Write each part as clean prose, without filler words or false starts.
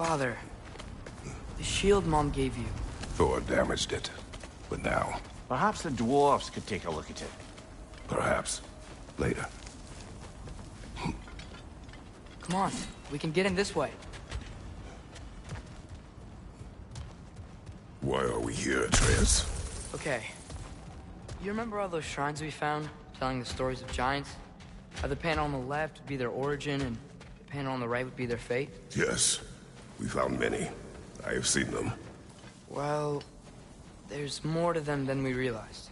Father, the shield Mom gave you. Thor damaged it. But now, Perhaps the dwarves could take a look at it. perhaps, later. Come on, we can get in this way. Why are we here, Atreus? Okay. You remember all those shrines we found, telling the stories of giants? How the panel on the left would be their origin, and the panel on the right would be their fate? Yes, we found many. I have seen them. Well, there's more to them than we realized.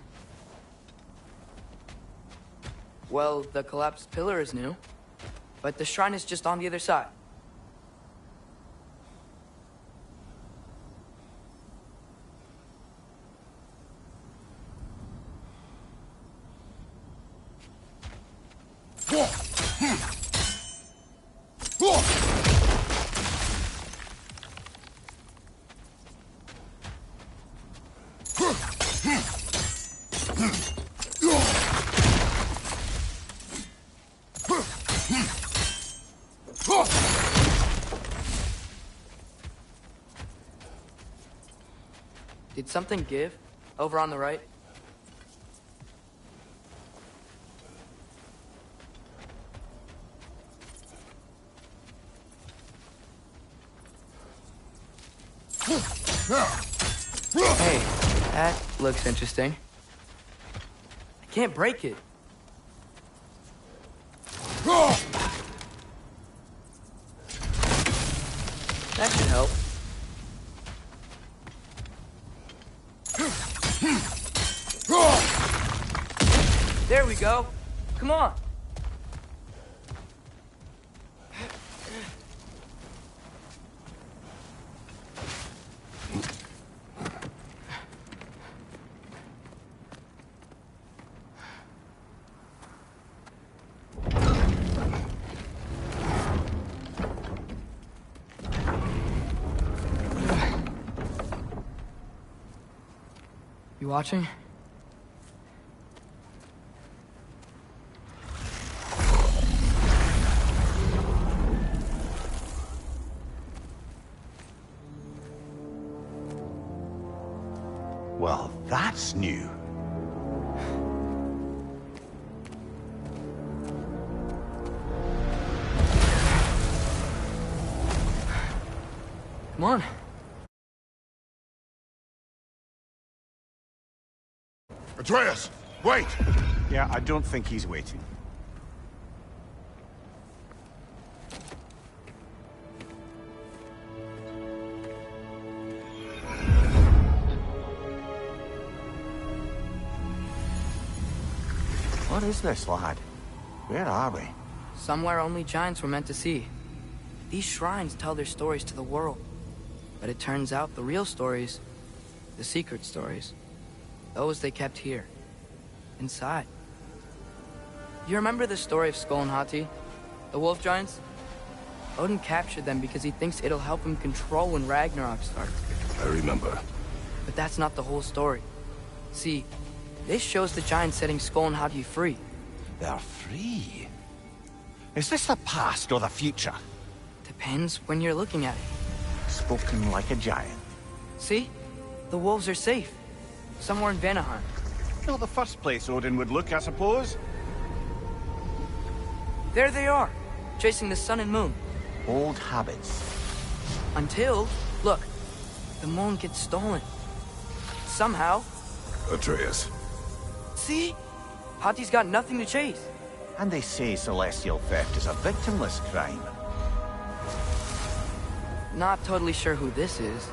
Well, the collapsed pillar is new, but the shrine is just on the other side. Did something give? Over on the right? Hey, that looks interesting. I can't break it. That should help. There we go. Come on. You watching? Well, that's new. Come on. Atreus, wait! Yeah, I don't think he's waiting. What is this, lad? Where are we? Somewhere only giants were meant to see. These shrines tell their stories to the world. But it turns out the real stories, the secret stories, those they kept here, inside. You remember the story of Skull and Hati, the wolf giants? Odin captured them because he thinks it'll help him control when Ragnarok starts. I remember. But that's not the whole story. See, this shows the giants setting Skull and Hati free. They're free. Is this the past or the future? Depends when you're looking at it. Spoken like a giant. See? The wolves are safe. Somewhere in Vanaheim. Not the first place Odin would look, I suppose. There they are, chasing the sun and moon. Old habits. Until, look, the moon gets stolen. Somehow. Atreus. See? Hati's got nothing to chase. And they say celestial theft is a victimless crime. Not totally sure who this is,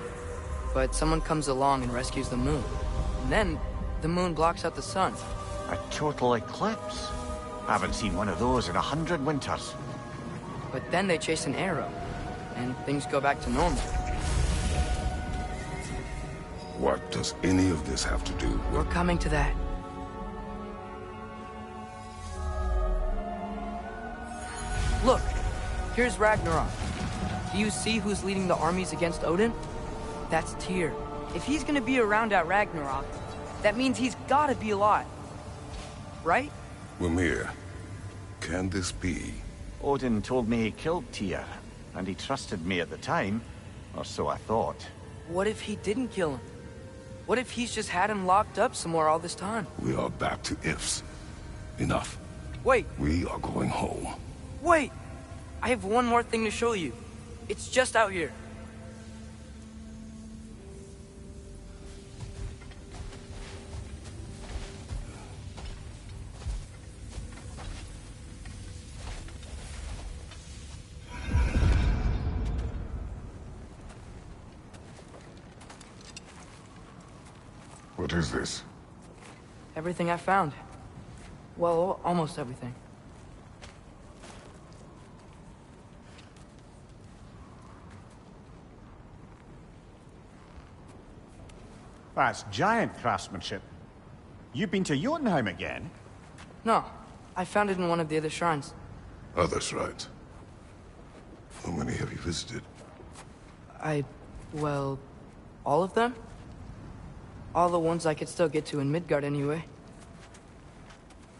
but someone comes along and rescues the moon. And then, the moon blocks out the sun. A total eclipse. Haven't seen one of those in 100 winters. But then they chase an arrow, and things go back to normal. What does any of this have to do with... We're coming to that. Look, here's Ragnarok. Do you see who's leading the armies against Odin? That's Tyr. If he's gonna be around at Ragnarok, that means he's gotta be alive. Right? Mimir, can this be? Odin told me he killed Tyr, and he trusted me at the time. Or so I thought. What if he didn't kill him? What if he's just had him locked up somewhere all this time? We are back to ifs. Enough. Wait, We are going home. wait! I have one more thing to show you. It's just out here. What is this? Everything I found. Well, almost everything. That's giant craftsmanship. You've been to Jotunheim again? No, I found it in one of the other shrines. Other shrines. How many have you visited? Well, all of them? All the ones I could still get to in Midgard anyway.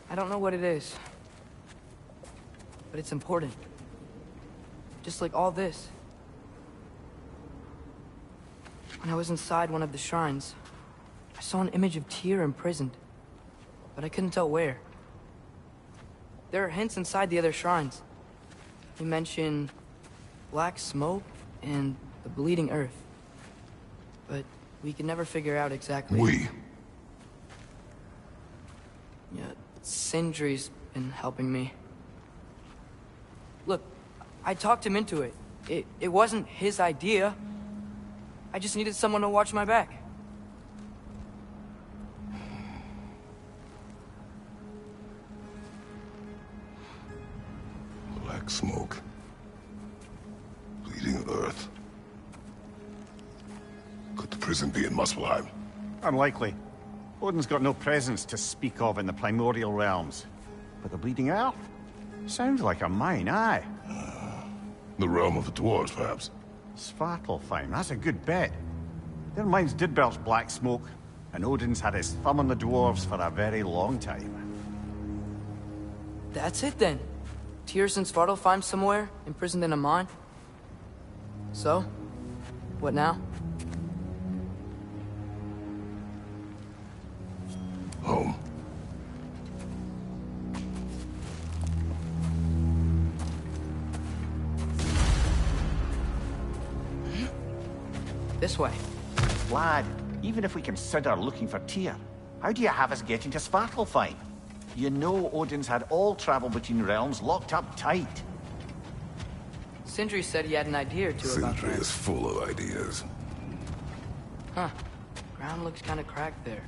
I don't know what it is. But it's important. Just like all this. When I was inside one of the shrines, I saw an image of Tyr imprisoned. But I couldn't tell where. There are hints inside the other shrines. They mention black smoke and the bleeding earth. But we could never figure out exactly. We? Yeah, Sindri's been helping me. Look, I talked him into it. It wasn't his idea. I just needed someone to watch my back. Black smoke. Bleeding earth. Could the prison be in Muspelheim? Unlikely. Odin's got no presence to speak of in the primordial realms. But the Bleeding Earth? Sounds like a mine, aye. The realm of the dwarves, perhaps. Svartalfheim, that's a good bet. Their mines did belch black smoke, and Odin's had his thumb on the dwarves for a very long time. That's it then. Tyr's in Svartalfheim somewhere, imprisoned in a mine. So, what now? Home. This way. Lad, even if we consider looking for Tyr, how do you have us getting to Svartalfheim? You know Odin's had all travel between realms locked up tight. Sindri said he had an idea or two about Sindri that. is full of ideas. Huh. Ground looks kind of cracked there.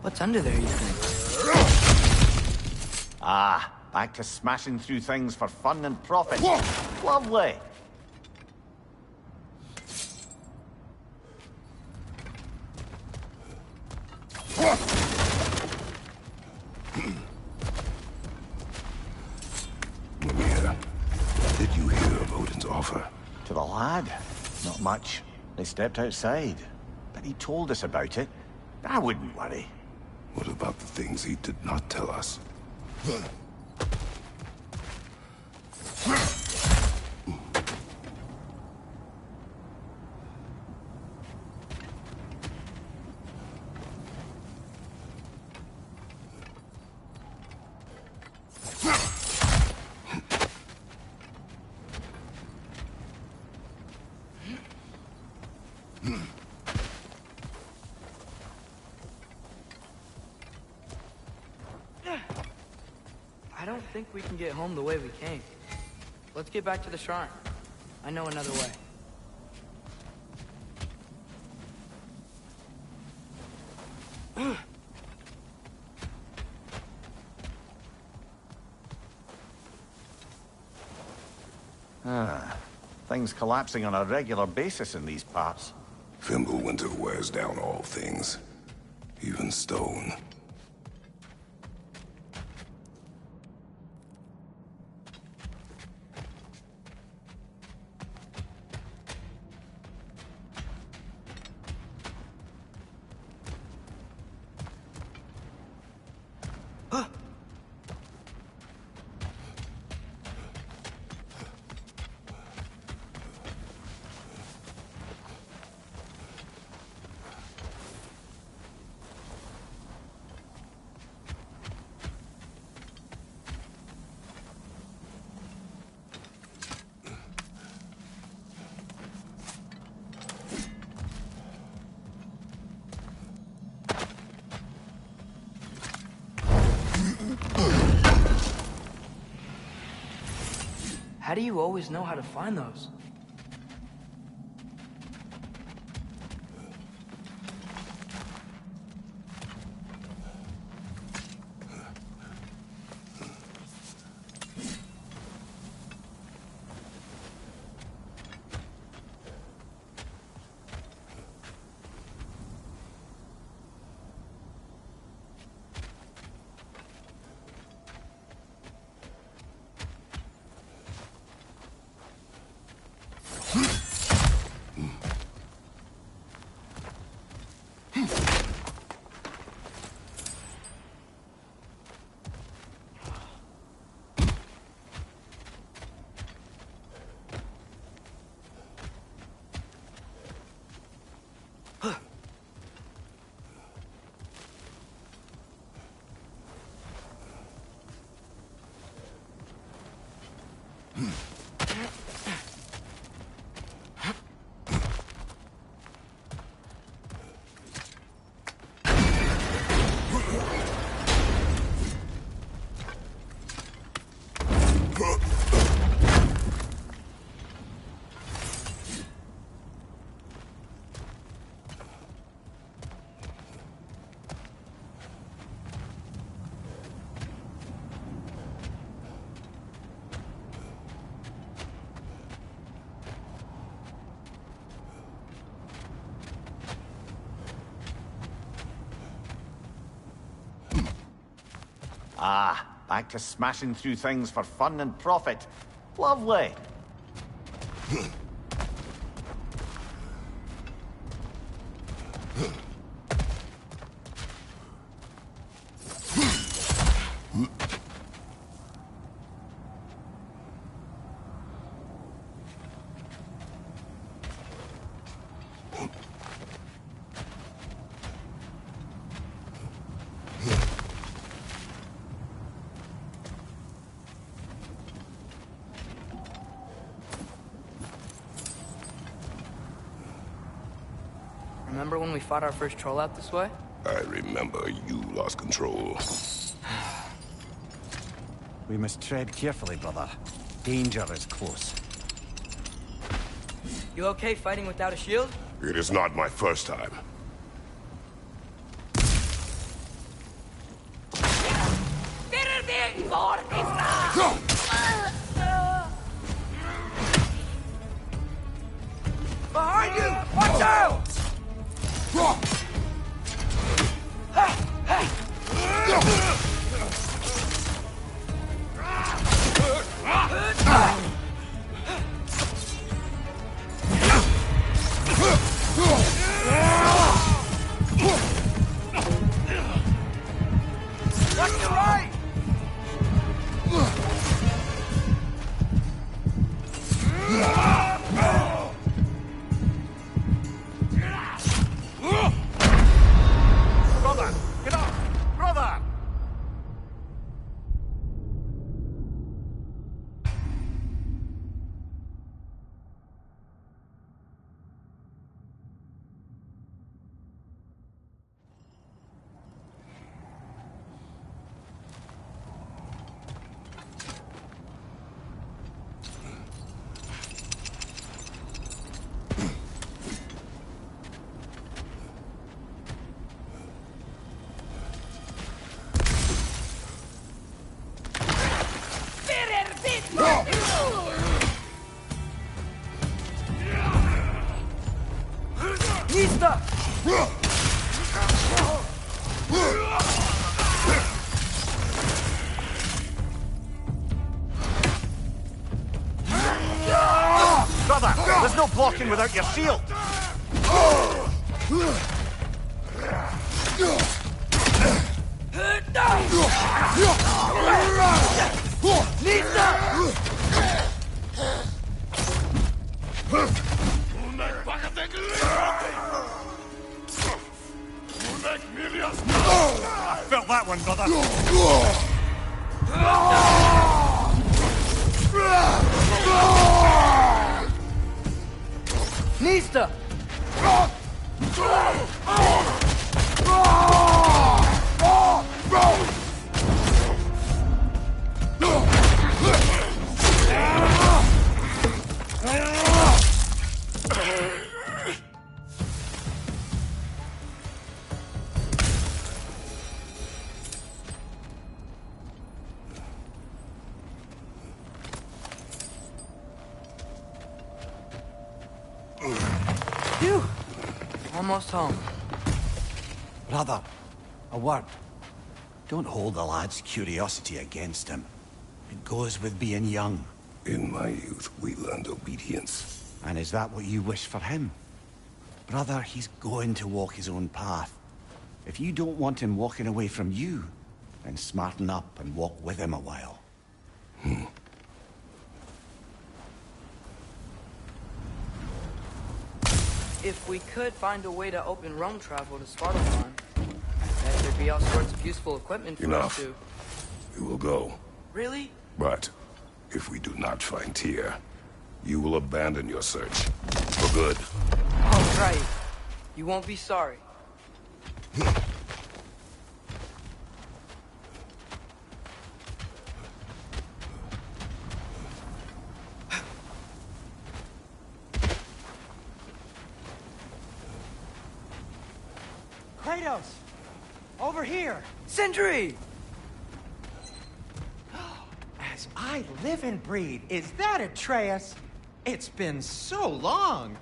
What's under there, you think? Ah, back to smashing through things for fun and profit. Lovely. Mimir, did you hear of Odin's offer? To the lad? Not much. They stepped outside. But he told us about it. I wouldn't worry. What about the things he did not tell us? I don't think we can get home the way we came. Let's get back to the shrine. I know another way. Things collapsing on a regular basis in these parts. Fimbulwinter wears down all things. even stone. How do you always know how to find those? Ah, back to smashing through things for fun and profit. Lovely. Remember when we fought our first troll out this way? I remember you lost control. We must tread carefully, brother. Danger is close. You okay fighting without a shield? It is not my first time. Behind you! Watch out! Watch the right! Brother! Get up! Brother! He's stuck! Brother, there's no blocking without your shield! I felt that one, brother. Nista! Phew! Almost home. Brother, a word. Don't hold the lad's curiosity against him. It goes with being young. In my youth, we learned obedience. And is that what you wish for him? Brother, he's going to walk his own path. If you don't want him walking away from you, then smarten up and walk with him a while. If we could find a way to open Rome travel to Svartalfheim, then there'd be all sorts of useful equipment for Enough. us to... We will go. Really? But if we do not find Tyr, you will abandon your search. For good. Oh, right. You won't be sorry. Kratos! Over here! Sindri! As I live and breathe, is that Atreus? It's been so long!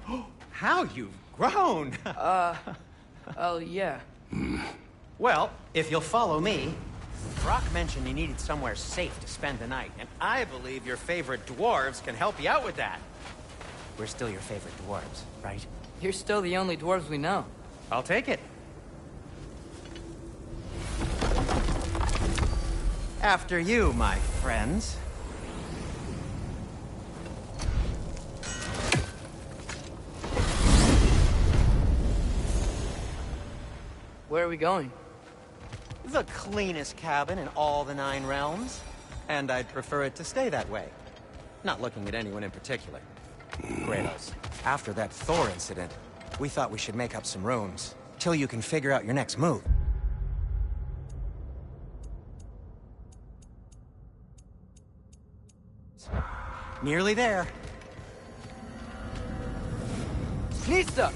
How you've grown! Oh, yeah. Well, if you'll follow me, Brock mentioned he needed somewhere safe to spend the night, and I believe your favorite dwarves can help you out with that. We're still your favorite dwarves, right? You're still the only dwarves we know. I'll take it. After you, my friends. Where are we going? The cleanest cabin in all the 9 realms. And I'd prefer it to stay that way. Not looking at anyone in particular. Kratos, after that Thor incident, we thought we should make up some rooms, till you can figure out your next move. Nearly there. Nista!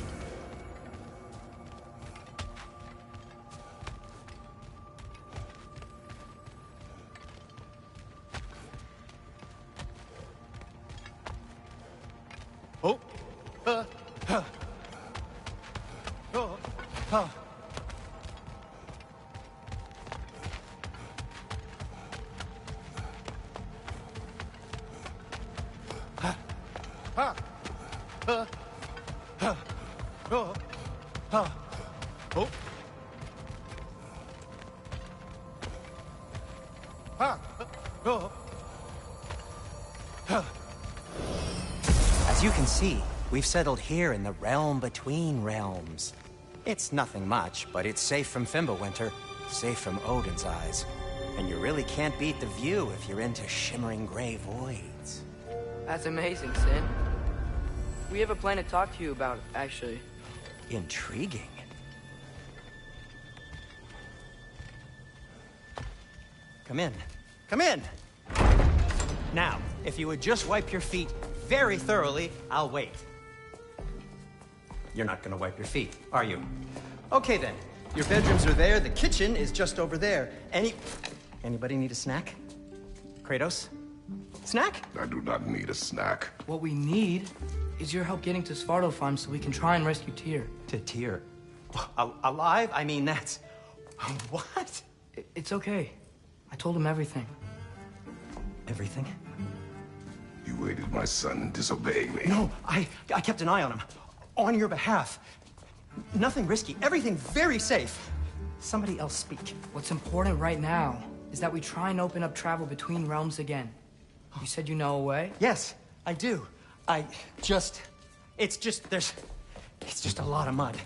Oh. As you can see, we've settled here in the realm between realms. It's nothing much, but it's safe from Fimbulwinter, safe from Odin's eyes. And you really can't beat the view if you're into shimmering gray voids. That's amazing, Sin. We have a plan to talk to you about, actually. Intriguing. Come in. Come in! Now, if you would just wipe your feet very thoroughly, I'll wait. You're not gonna wipe your feet, are you? Okay then. Your bedrooms are there, the kitchen is just over there. Anybody need a snack? Kratos? Snack? I do not need a snack. What we need is your help getting to Svartalfheim so we can try and rescue Tyr. To Tyr. Alive? I mean, that's What? It's okay. I told him everything. Everything? You aided my son in disobeying me. No, I kept an eye on him. On your behalf. Nothing risky. Everything very safe. Somebody else speak. What's important right now is that we try and open up travel between realms again. You said you know a way? Yes, I do. It's just a lot of mud.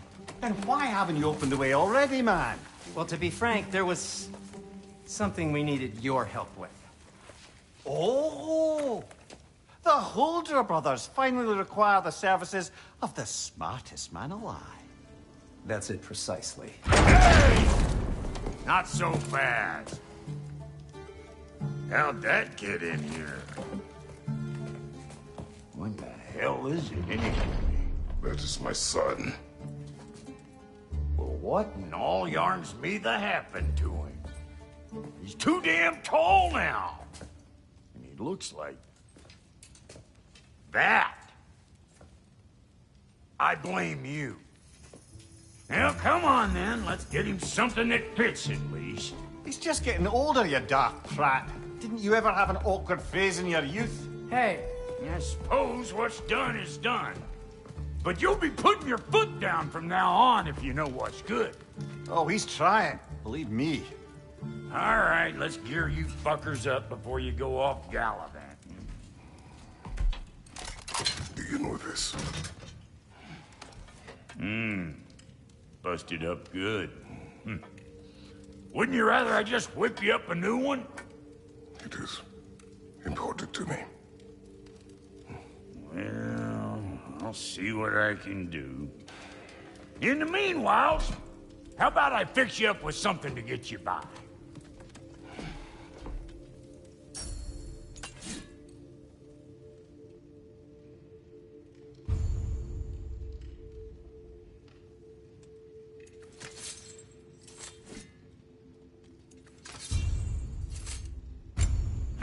And why haven't you opened the way already, man? Well, to be frank, there was something we needed your help with. Oh! The Holder brothers finally require the services of the smartest man alive. That's it precisely. Hey! Not so fast. How'd that get in here? What the hell is it anyway? That is my son. Well, what in all yarns me the happened to him? He's too damn tall now. And he looks like that. I blame you. Now, come on then. Let's get him something that fits at least. He's just getting older, you daft prat. Didn't you ever have an awkward phase in your youth? Hey, I suppose what's done is done. But you'll be putting your foot down from now on if you know what's good. Oh, he's trying. Believe me. All right, let's gear you fuckers up before you go off gallivanting. Do you know this? Busted up good. Wouldn't you rather I just whip you up a new one? It is important to me. Well, I'll see what I can do. In the meanwhile, how about I fix you up with something to get you by?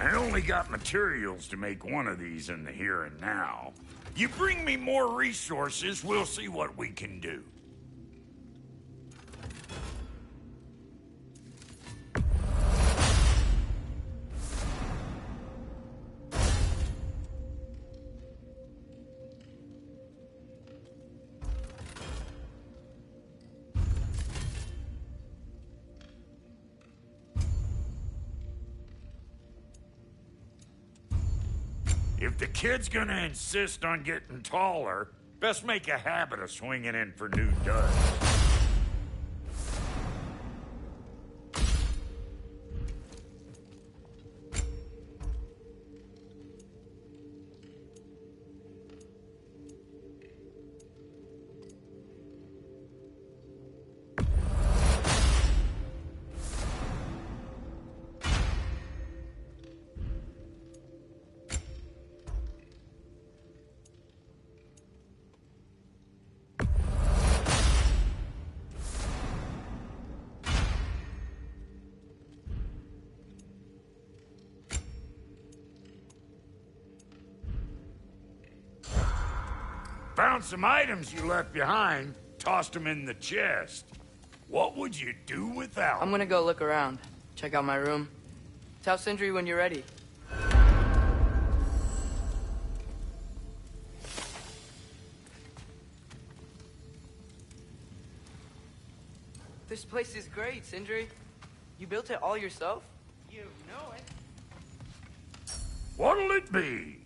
I only got materials to make one of these in the here and now. You bring me more resources, we'll see what we can do. If the kid's gonna insist on getting taller, best make a habit of swinging in for new duds. Found some items you left behind, tossed them in the chest. What would you do without I'm them? gonna go look around. Check out my room. Tell Sindri when you're ready. This place is great, Sindri. You built it all yourself? You know it. What'll it be?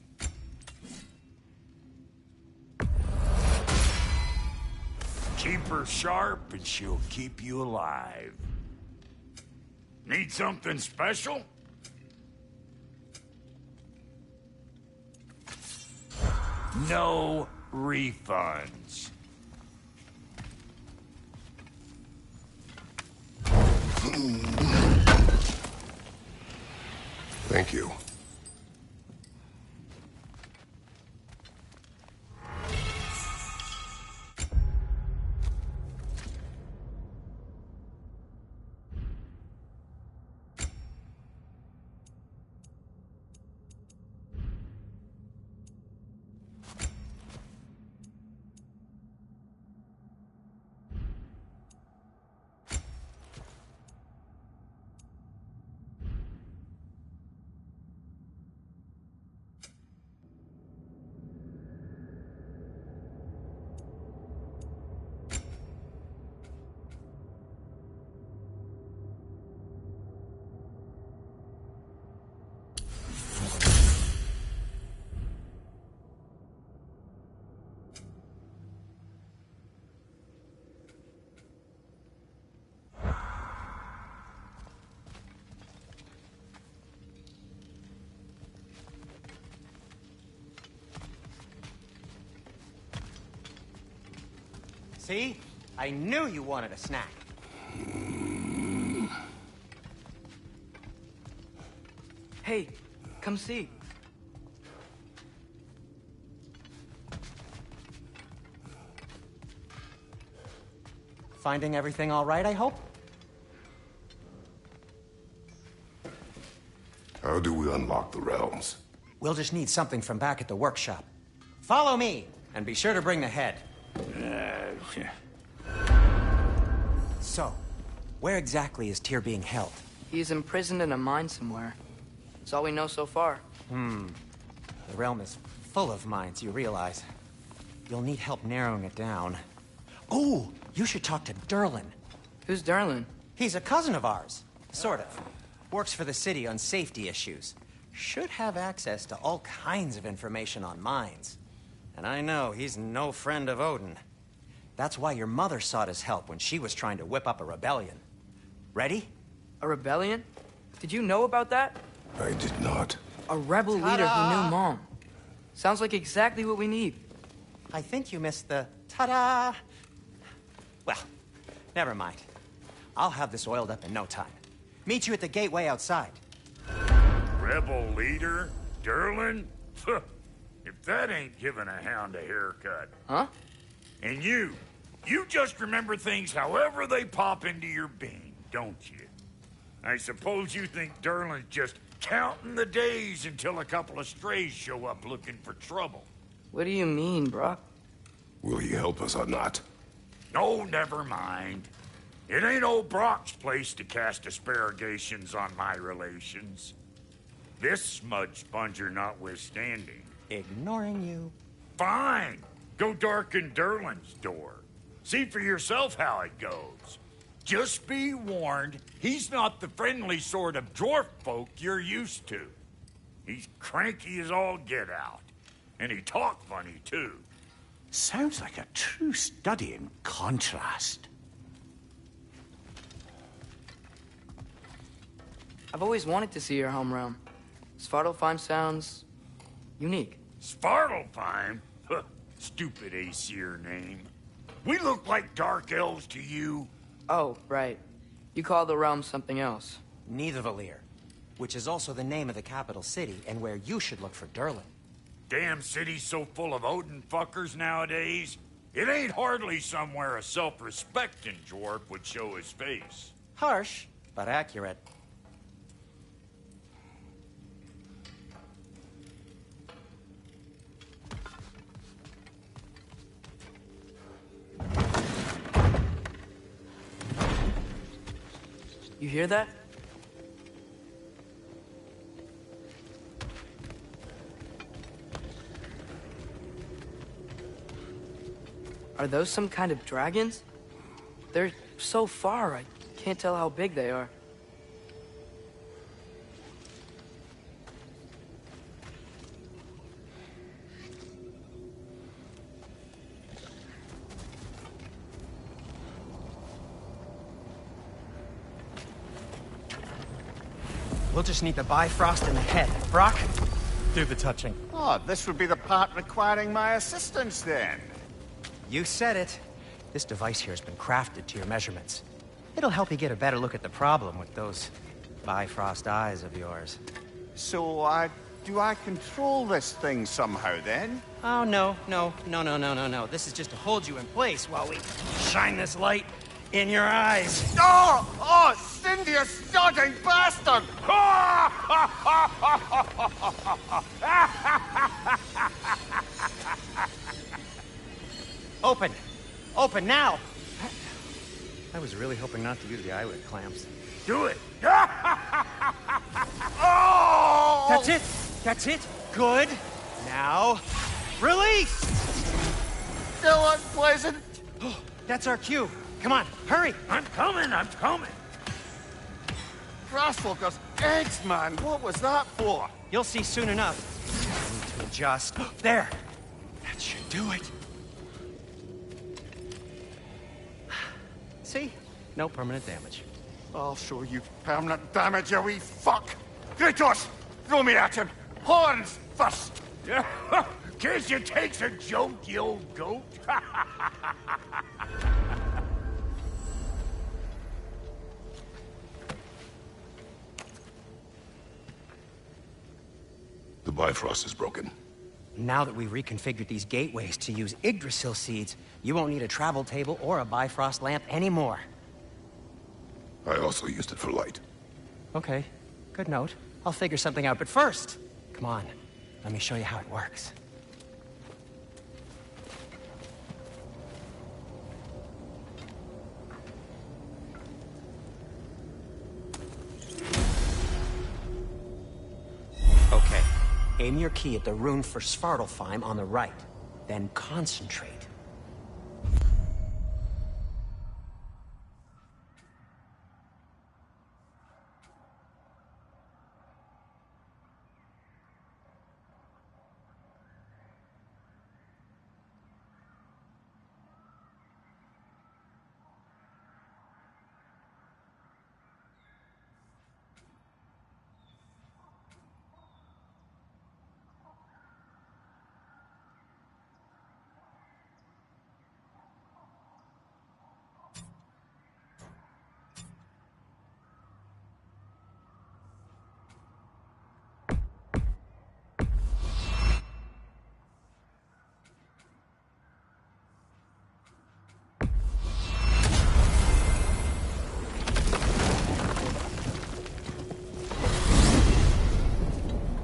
Keep her sharp and she'll keep you alive. Need something special? No refunds. Thank you. See? I knew you wanted a snack. Hey, come see. Finding everything all right, I hope? How do we unlock the realms? We'll just need something from back at the workshop. Follow me, and be sure to bring the head. So, where exactly is Tyr being held? He's imprisoned in a mine somewhere. That's all we know so far. The realm is full of mines, you realize. You'll need help narrowing it down. Oh, you should talk to Derlin. Who's Derlin? He's a cousin of ours. Sort of. Works for the city on safety issues. Should have access to all kinds of information on mines. And I know he's no friend of Odin. That's why your mother sought his help when she was trying to whip up a rebellion. Ready? A rebellion? Did you know about that? I did not. A rebel leader who knew Mom. Sounds like exactly what we need. I think you missed the ta-da. Well, never mind. I'll have this oiled up in no time. Meet you at the gateway outside. Rebel leader? Derlin? If that ain't giving a hound a haircut. Huh? And you just remember things however they pop into your being, don't you? I suppose you think Derlin's just counting the days until a couple of strays show up looking for trouble. What do you mean, Brock? Will he help us or not? No, never mind. It ain't old Brock's place to cast asparagations on my relations. This smudge sponger notwithstanding. Ignoring you. Fine. Go darken Derlin's door. See for yourself how it goes. Just be warned, he's not the friendly sort of dwarf folk you're used to. He's cranky as all get out. And he talk funny, too. Sounds like a true study in contrast. I've always wanted to see your home realm. Svartalfheim sounds unique. Svartalfheim? Huh, stupid Aesir name. We look like dark elves to you. Oh, right. You call the realm something else. Nidavellir, which is also the name of the capital city and where you should look for Derlin. Damn city's so full of Odin fuckers nowadays. It ain't hardly somewhere a self-respecting dwarf would show his face. Harsh, but accurate. You hear that? Are those some kind of dragons? They're so far, I can't tell how big they are. We'll just need the Bifrost in the head. Brock, do the touching. Oh, this would be the part requiring my assistance then. You said it. This device here has been crafted to your measurements. It'll help you get a better look at the problem with those Bifrost eyes of yours. So, do I control this thing somehow then? Oh, no. This is just to hold you in place while we shine this light in your eyes. Oh, Cindy, you sodding bastard! Open! Open now! I was really hoping not to use the eyelid clamps. Do it! Oh! That's it! That's it! Good! Now, release! Still unpleasant. That's our cue. Come on, hurry! I'm coming! Grasswalkers, eggs, man. What was that for? You'll see soon enough. I need to adjust. There! That should do it. See? No permanent damage. I'll show you permanent damage, you wee fuck. Kratos, throw me at him. Horns first. Guess you takes a joke, you old goat. Bifrost is broken. Now that we've reconfigured these gateways to use Yggdrasil seeds, you won't need a travel table or a Bifrost lamp anymore. I also used it for light. Okay, good note. I'll figure something out, but first, come on, let me show you how it works. Okay, aim your key at the rune for Svartalfheim on the right, then concentrate.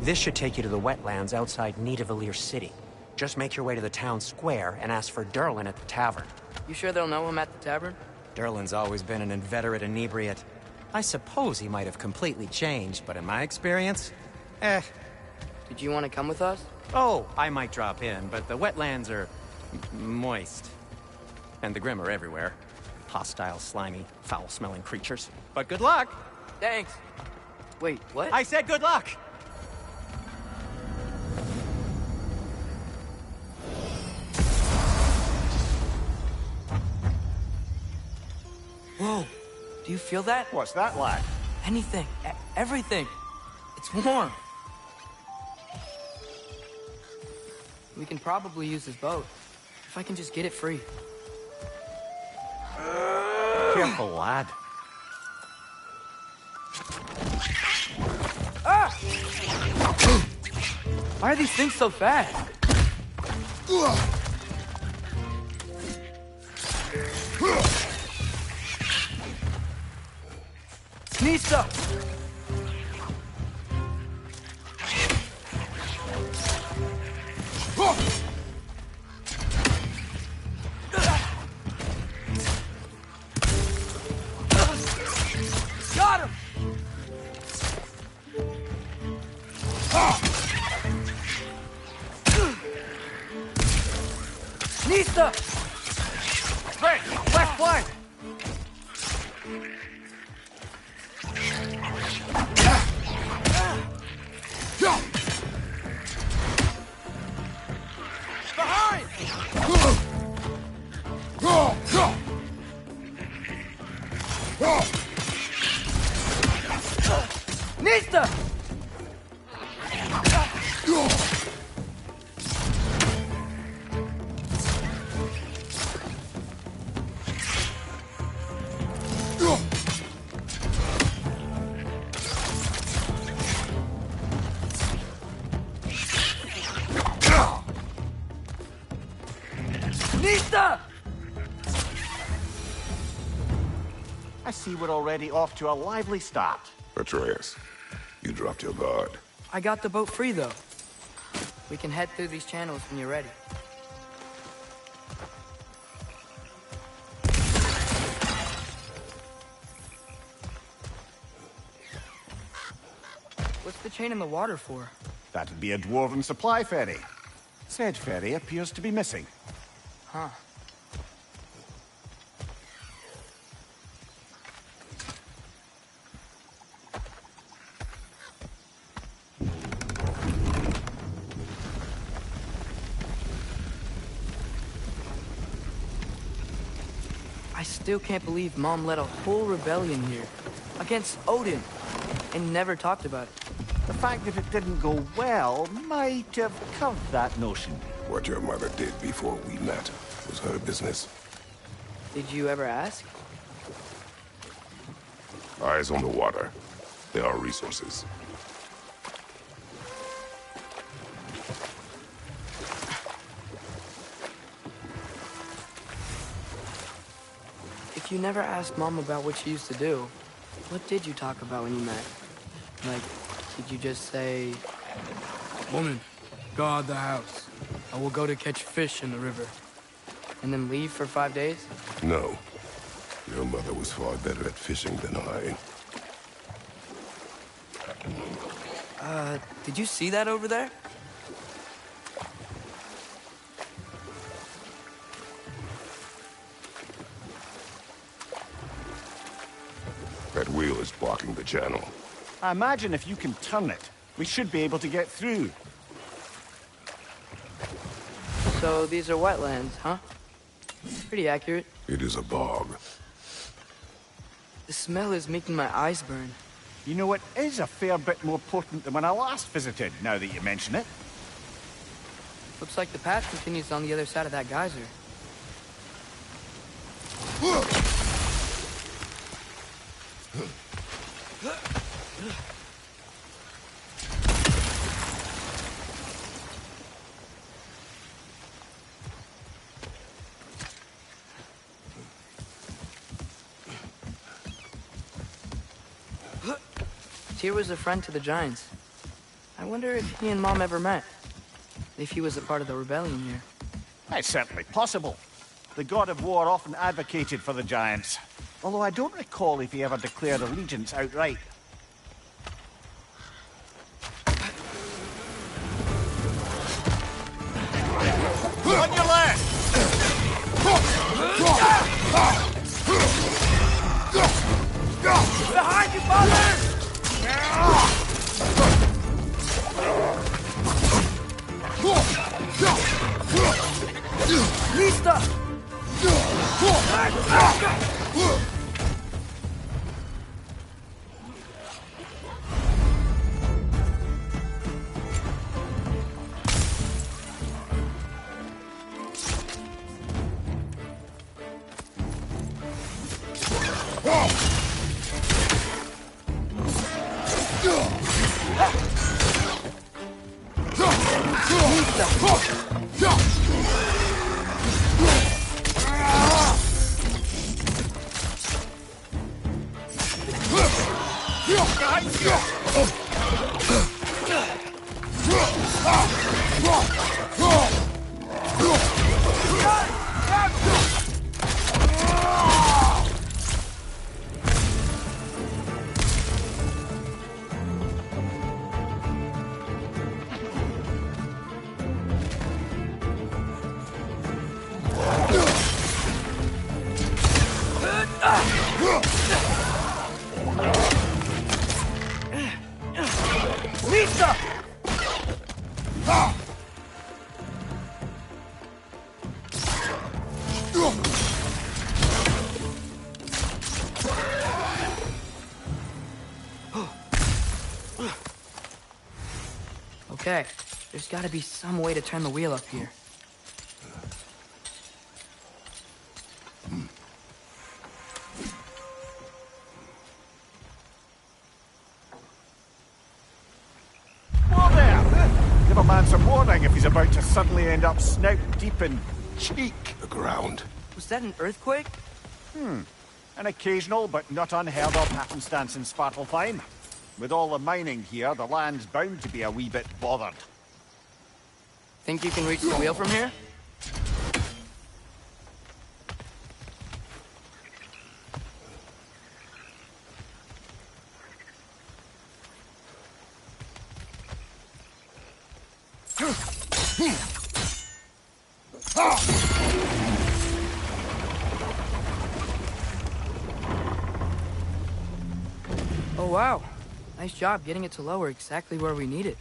This should take you to the wetlands outside Nidavellir City. Just make your way to the town square and ask for Durlin at the tavern. You sure they'll know him at the tavern? Durlin's always been an inveterate inebriate. I suppose he might have completely changed, but in my experience, Did you want to come with us? Oh, I might drop in, but the wetlands are moist. And the Grim are everywhere. Hostile, slimy, foul-smelling creatures. But good luck! Thanks. Wait, what? I said good luck! Whoa, do you feel that? What's that, lad? Anything, everything. It's warm. We can probably use this boat, if I can just get it free. Careful, lad. Ah! Why are these things so fast? Sneeze up! Got him! Sneeze up! Right, left flank! Nista! Nista! I see we're already off to a lively start. Atreus, you dropped your guard. I got the boat free, though. We can head through these channels when you're ready. What's the chain in the water for? That'd be a dwarven supply ferry. Said ferry appears to be missing. Huh. I still can't believe Mom led a whole rebellion here. Against Odin. And never talked about it. The fact that it didn't go well might have covered that notion. What your mother did before we met was her business. Did you ever ask? Eyes on the water. There are resources. If you never asked Mom about what she used to do, what did you talk about when you met? Like, did you just say, "Woman, guard the house. I will go to catch fish in the river," and then leave for 5 days? No. Your mother was far better at fishing than I. Did you see that over there? That wheel is blocking the channel. I imagine if you can turn it, we should be able to get through. So these are wetlands, huh? Pretty accurate. It is a bog. The smell is making my eyes burn. You know, it is a fair bit more potent than when I last visited, now that you mention it. Looks like the path continues on the other side of that geyser. Tyr was a friend to the Giants. I wonder if he and Mom ever met. If he was a part of the rebellion here. It's certainly possible. The god of war often advocated for the Giants. Although I don't recall if he ever declared allegiance outright. On your left! Behind you, father! Lista! Lista! Okay, there's gotta be some way to turn the wheel up here. Whoa there! Give a man some warning if he's about to suddenly end up snout deep in cheek. The ground. Was that an earthquake? An occasional but not unheard of happenstance in Svartalfheim. With all the mining here, the land's bound to be a wee bit bothered. Think you can reach the wheel from here? Oh wow, nice job getting it to lower exactly where we need it.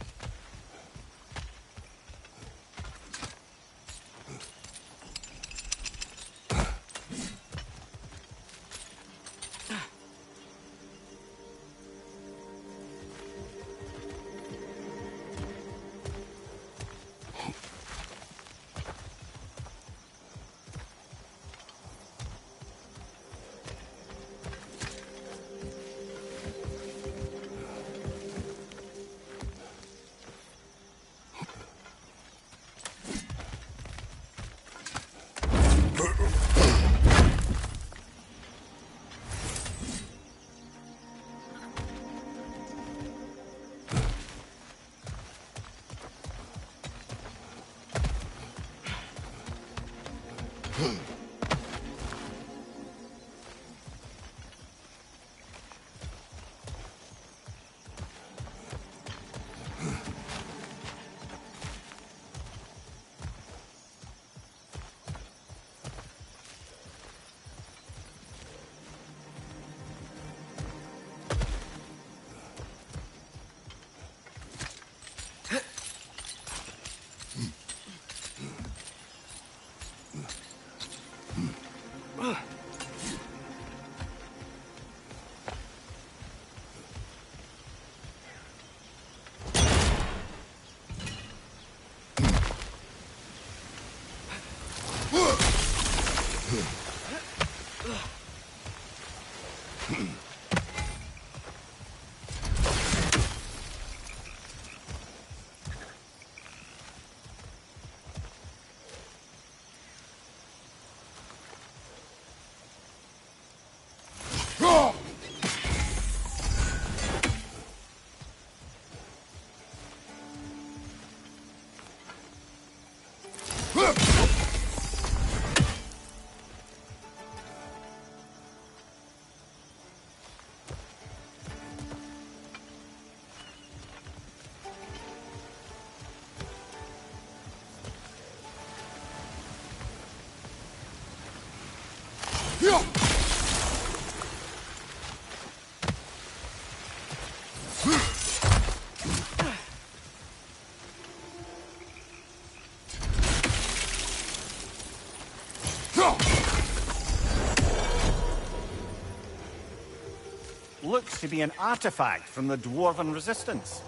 Looks to be an artifact from the Dwarven Resistance.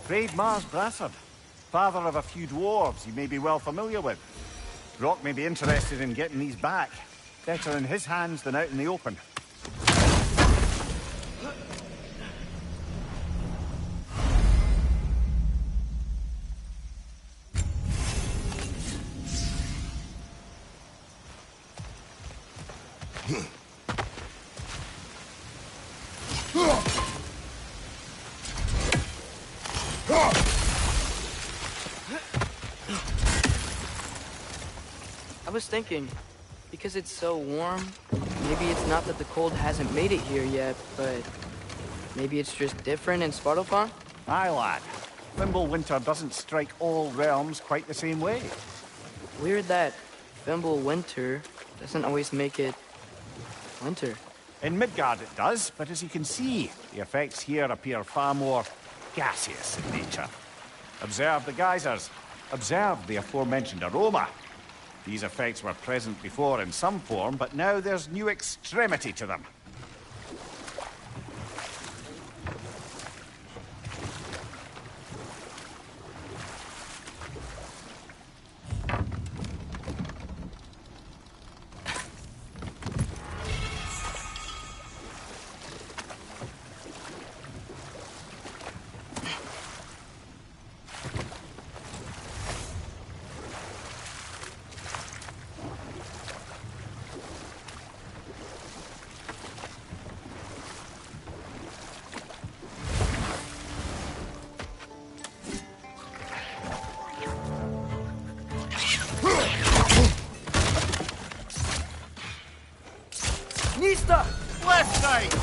Freyed Mars Brassard, father of a few dwarves you may be well familiar with. Brock may be interested in getting these back. Better in his hands than out in the open. I was thinking, because it's so warm, maybe it's not that the cold hasn't made it here yet, but maybe it's just different in Svartalfheim? Aye, lad. Thimble winter doesn't strike all realms quite the same way. Weird that Fimble winter doesn't always make it winter. In Midgard it does, but as you can see, the effects here appear far more gaseous in nature. Observe the geysers. Observe the aforementioned aroma. These effects were present before in some form, but now there's new extremity to them. Nista! Left side!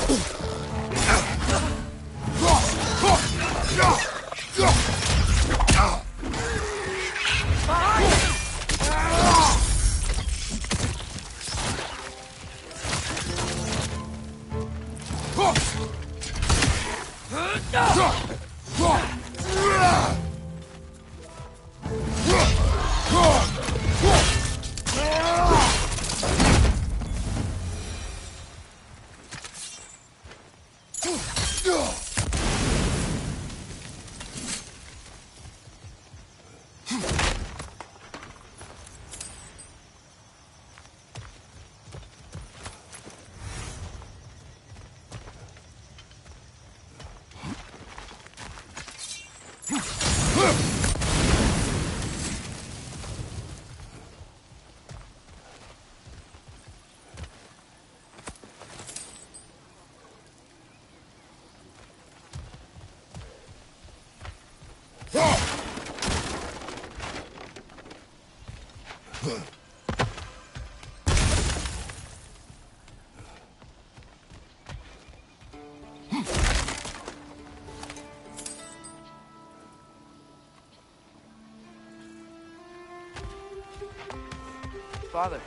Father,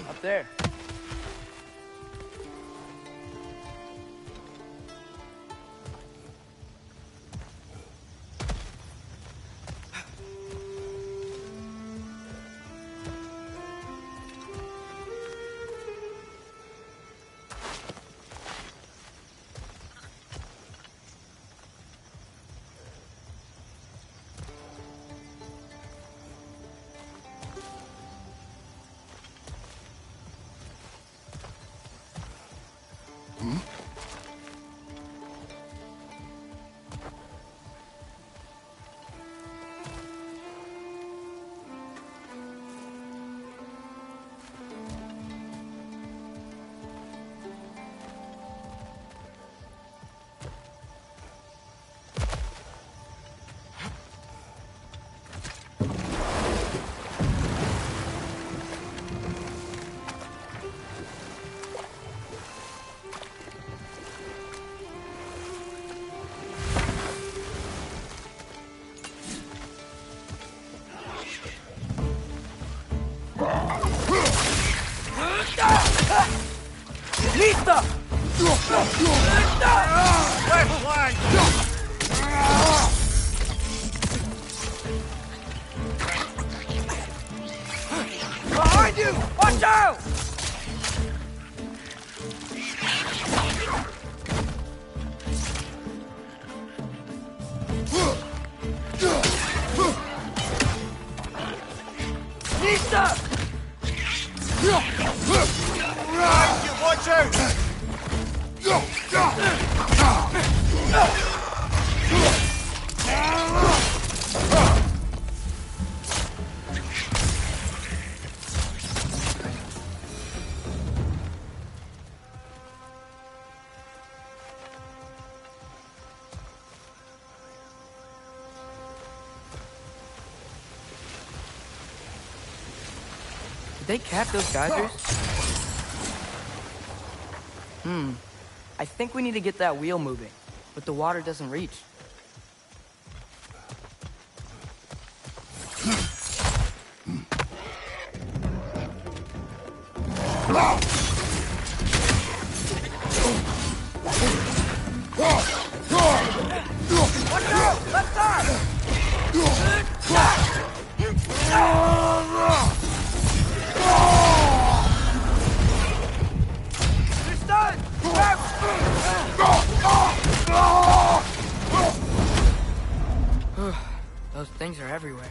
up there. Lista! Left flank! Behind you! Watch out! Lista! Watch out! Did they cap those geysers? I think we need to get that wheel moving, but the water doesn't reach. Watch out! Left side! You're stunned! Those things are everywhere.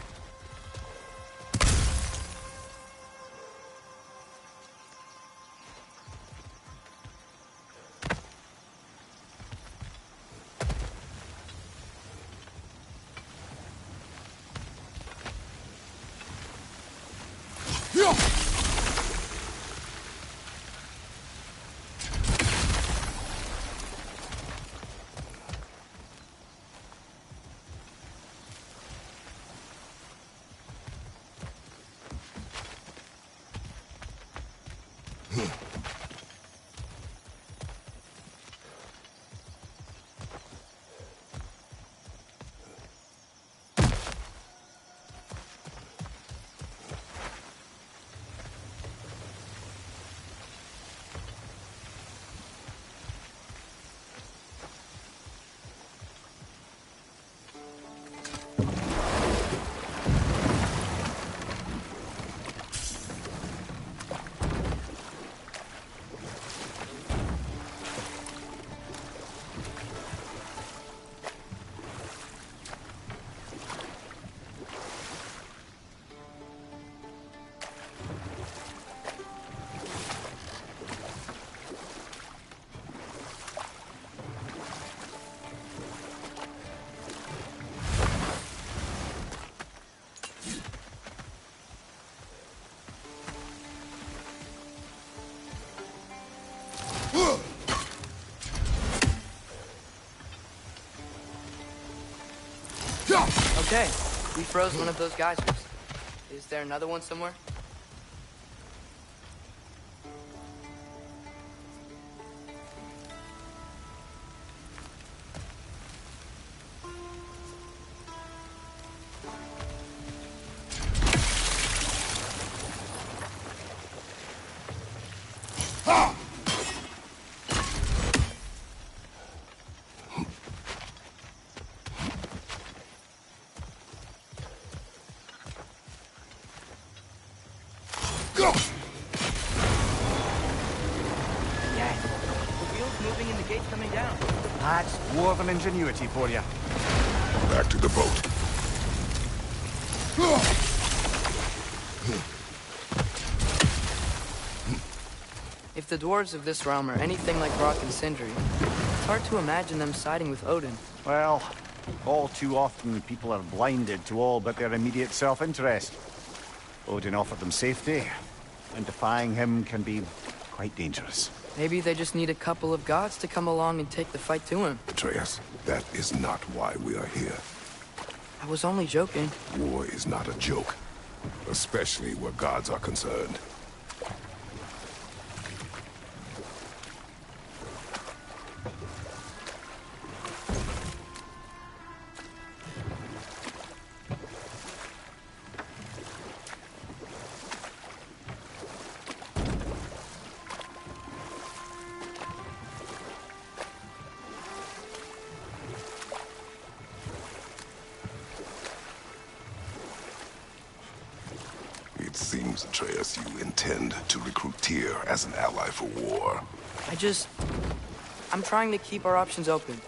Okay, we froze one of those geysers. Is there another one somewhere? That's dwarven ingenuity for you. Back to the boat. If the dwarves of this realm are anything like Rock and Sindri, it's hard to imagine them siding with Odin. Well, all too often people are blinded to all but their immediate self-interest. Odin offered them safety, and defying him can be quite dangerous. Maybe they just need a couple of gods to come along and take the fight to him. Atreus, that is not why we are here. I was only joking. War is not a joke, especially where gods are concerned. It seems, Atreus, you intend to recruit Tyr as an ally for war. I'm trying to keep our options open.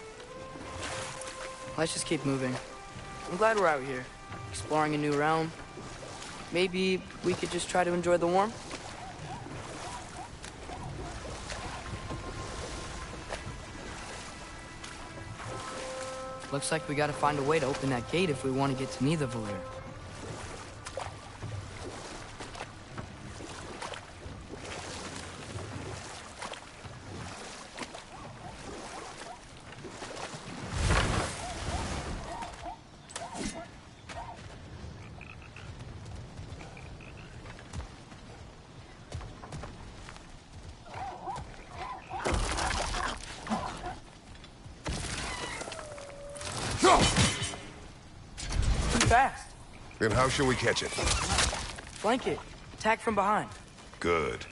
Let's just keep moving. I'm glad we're out here, exploring a new realm. Maybe we could just try to enjoy the warmth? Looks like we gotta find a way to open that gate if we want to get to Nidavellir. Too fast. Then how shall we catch it? Flank it. Attack from behind. Good.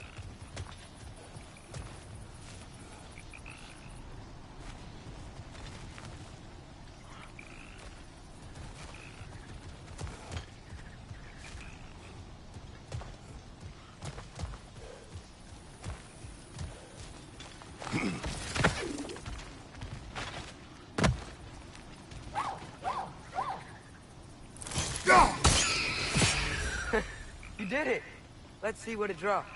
You did it. Let's see what it dropped.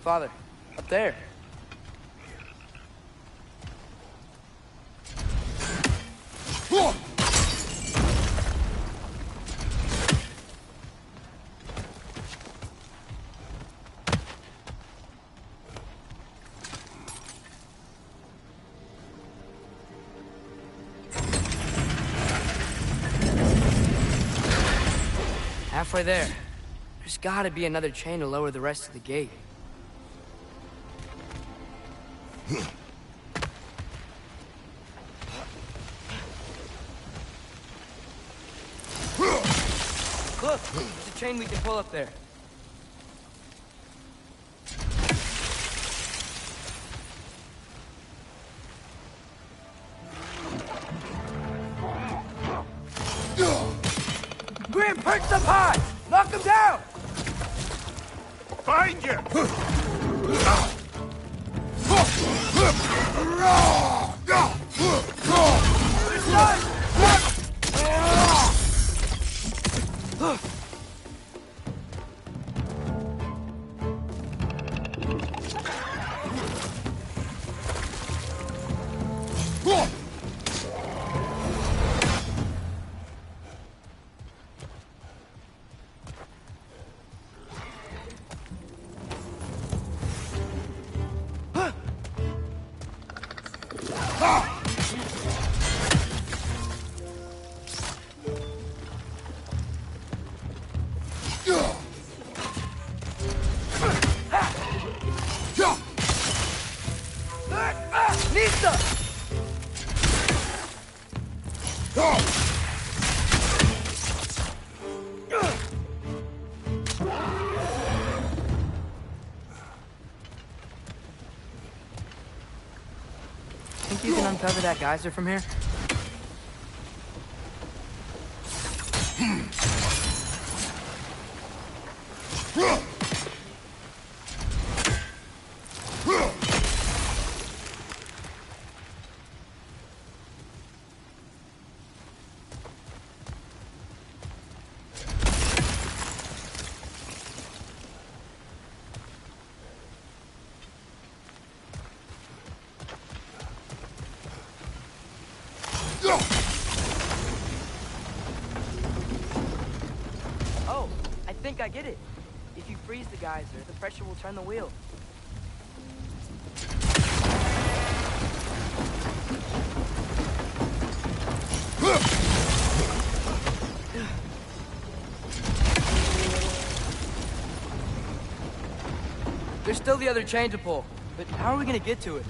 Father, up there. Halfway there. There's gotta be another chain to lower the rest of the gate. Look, there's a chain we can pull up there. Grim, perch up high! Knock him down! Find you! There's none! Nista! Think you can uncover that geyser from here? think I get it. If you freeze the geyser, the pressure will turn the wheel. There's still the other chain to pull, but how are we gonna get to it?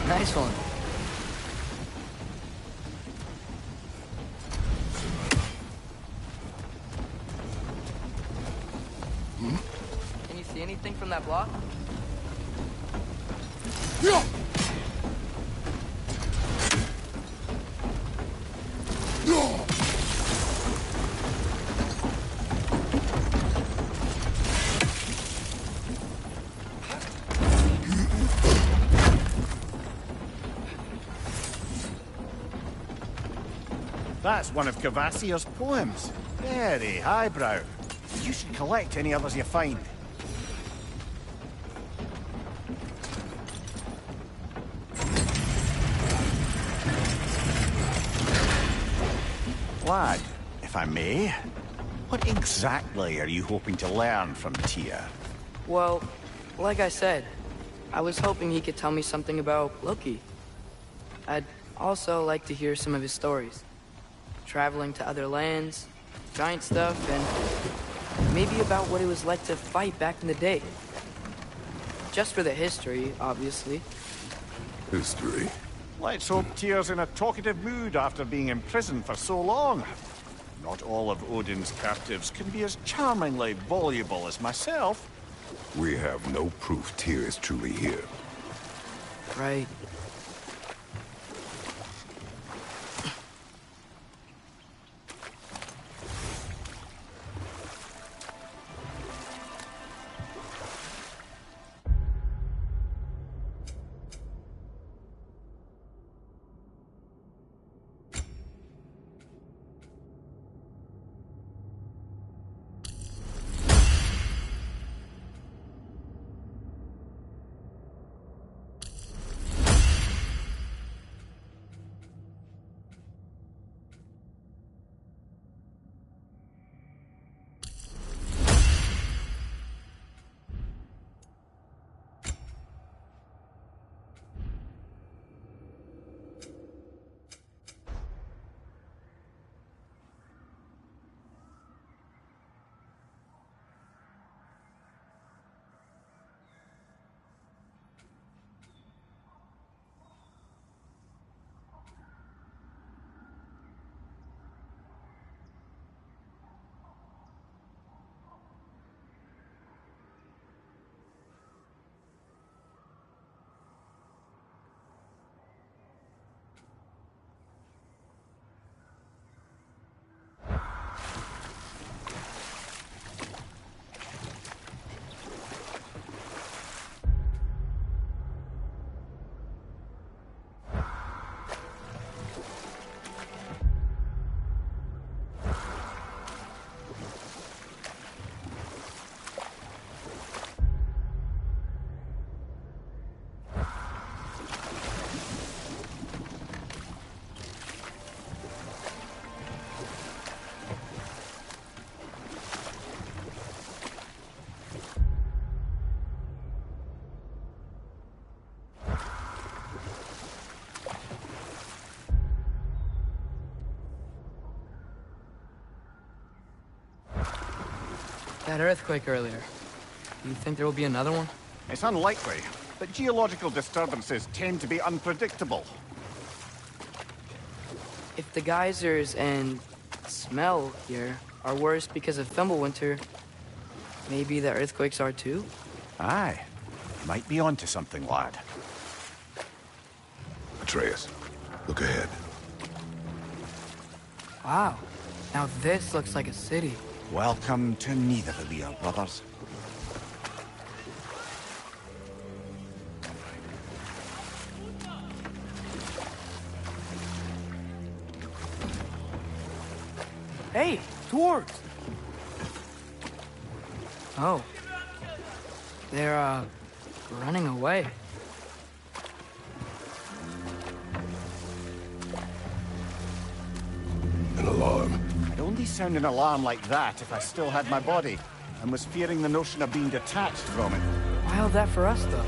Nice one. Can you see anything from that block? That's one of Cavassier's poems. Very highbrow. You should collect any others you find. Lad, if I may, what exactly are you hoping to learn from Tyr? Well, like I said, I was hoping he could tell me something about Loki. I'd also like to hear some of his stories. Traveling to other lands, giant stuff, and maybe about what it was like to fight back in the day. Just for the history, obviously. History. Let's hope Tyr's in a talkative mood after being imprisoned for so long. Not all of Odin's captives can be as charmingly voluble as myself. We have no proof Tyr is truly here. Right. That earthquake earlier. Do you think there will be another one? It's unlikely, but geological disturbances tend to be unpredictable. If the geysers and smell here are worse because of Fimbulwinter, maybe the earthquakes are too? Aye. Might be onto something, lad. Atreus, look ahead. Wow. Now this looks like a city. Welcome to Nidavellir, brothers. Hey, dwarves! Oh. They're, running away. An alarm. I'd only sound an alarm like that if I still had my body, and was fearing the notion of being detached from it. Why all that for us, though?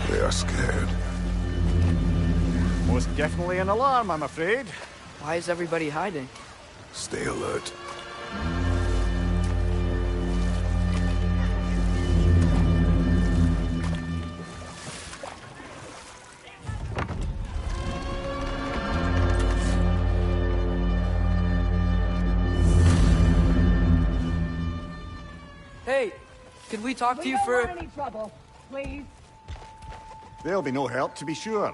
They are scared. Most definitely an alarm, I'm afraid. Why is everybody hiding? Stay alert. Hey, could we talk to you don't for... want any trouble, please. There'll be no help, to be sure.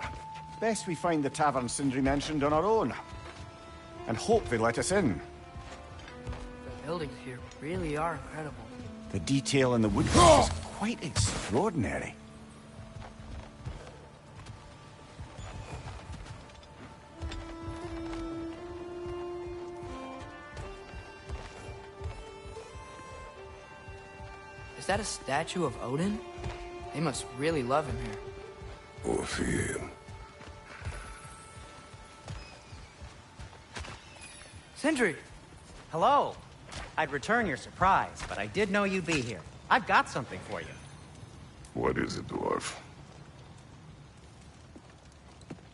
Best we find the tavern Sindri mentioned on our own. And hope they let us in. The buildings here really are incredible. The detail in the woodwork is quite extraordinary. Is that a statue of Odin? They must really love him here. Or fear him. Sindri! Hello. I'd return your surprise, but I did know you'd be here. I've got something for you. What is it, dwarf?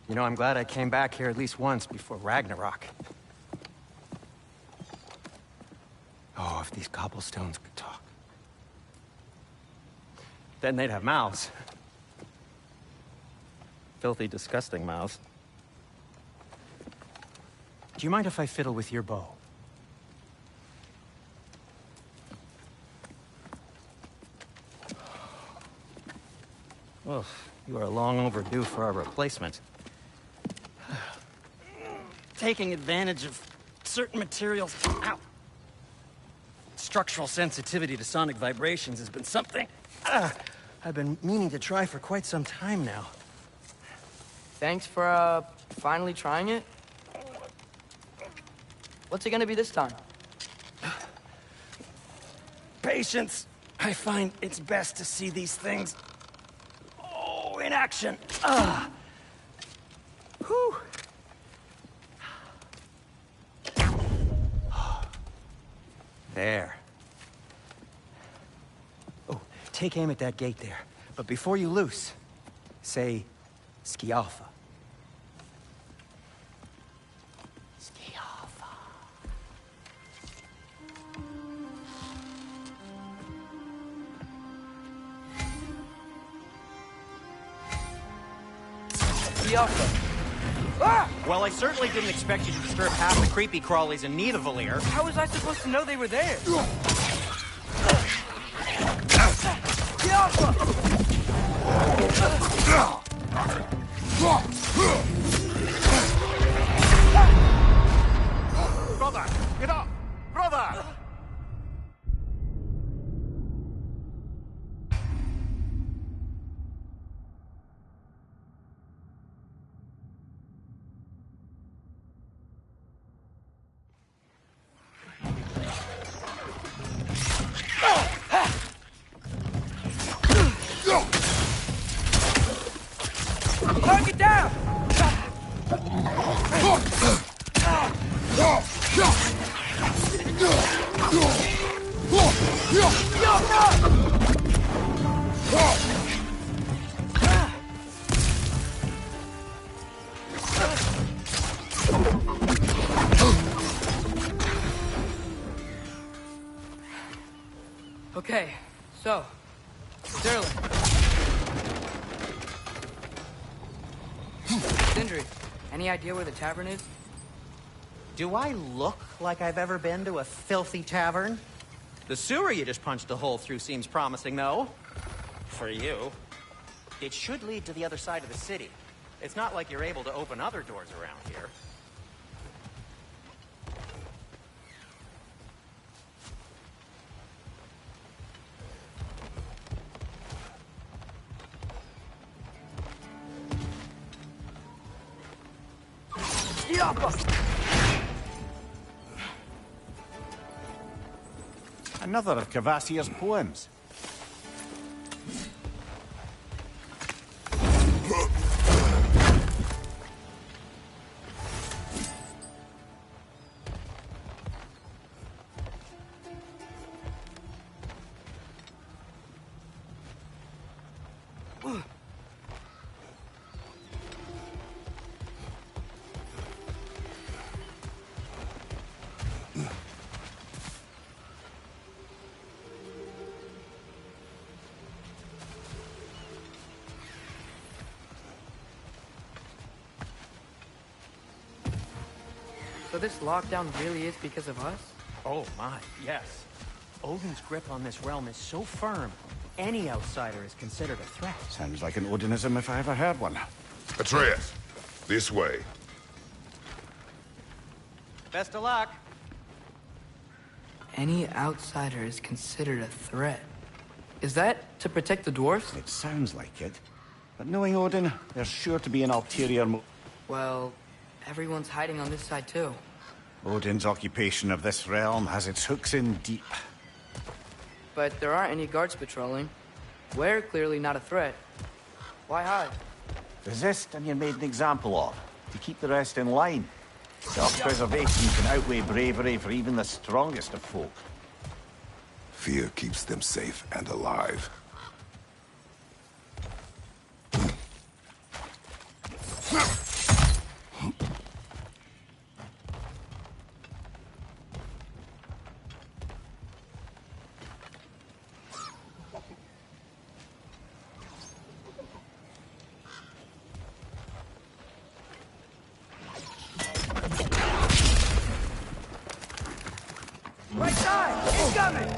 You know, I'm glad I came back here at least once before Ragnarok. Oh, if these cobblestones could talk. Then they'd have mouths. Filthy, disgusting mouths. Do you mind if I fiddle with your bow? Oh, you are long overdue for a replacement. Taking advantage of certain materials. Ow! Structural sensitivity to sonic vibrations has been something I've been meaning to try for quite some time now. Thanks for, finally trying it. What's it gonna be this time? Patience. I find it's best to see these things, in action. Whew. There. Oh, take aim at that gate there. But before you loose, say, Skialfa. Skialfa. Skialfa. Ah! Well, I certainly didn't expect you to disturb half the creepy crawlies in Nidavellir. How was I supposed to know they were there? Brother! Get up! Brother! Target down! Okay, so, Sterling. Sindri, any idea where the tavern is? Do I look like I've ever been to a filthy tavern? The sewer you just punched a hole through seems promising, though. For you. It should lead to the other side of the city. It's not like you're able to open other doors around here. Another of Cavassier's poems. So this lockdown really is because of us? Oh my, yes. Odin's grip on this realm is so firm, any outsider is considered a threat. Sounds like an Odinism if I ever heard one. Atreus, this way. Best of luck. Any outsider is considered a threat. Is that to protect the dwarfs? It sounds like it. But knowing Odin, there's sure to be an ulterior Well, everyone's hiding on this side too. Odin's occupation of this realm has its hooks in deep. But there aren't any guards patrolling. We're clearly not a threat. Why hide? Resist and you're made an example of, to keep the rest in line. Self-preservation can outweigh bravery for even the strongest of folk. Fear keeps them safe and alive. Right side! Incoming!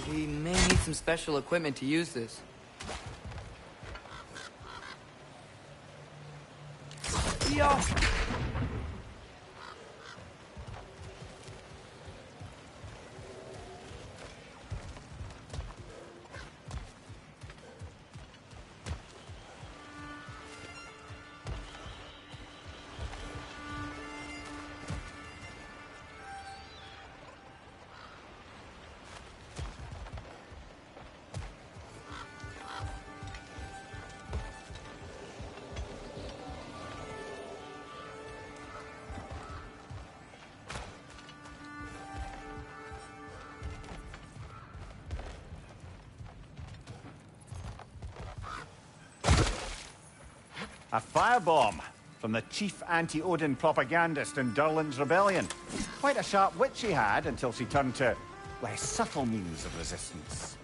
We may need some special equipment to use this. A firebomb from the chief anti-Odin propagandist in Durland's rebellion. Quite a sharp wit she had until she turned to less subtle means of resistance.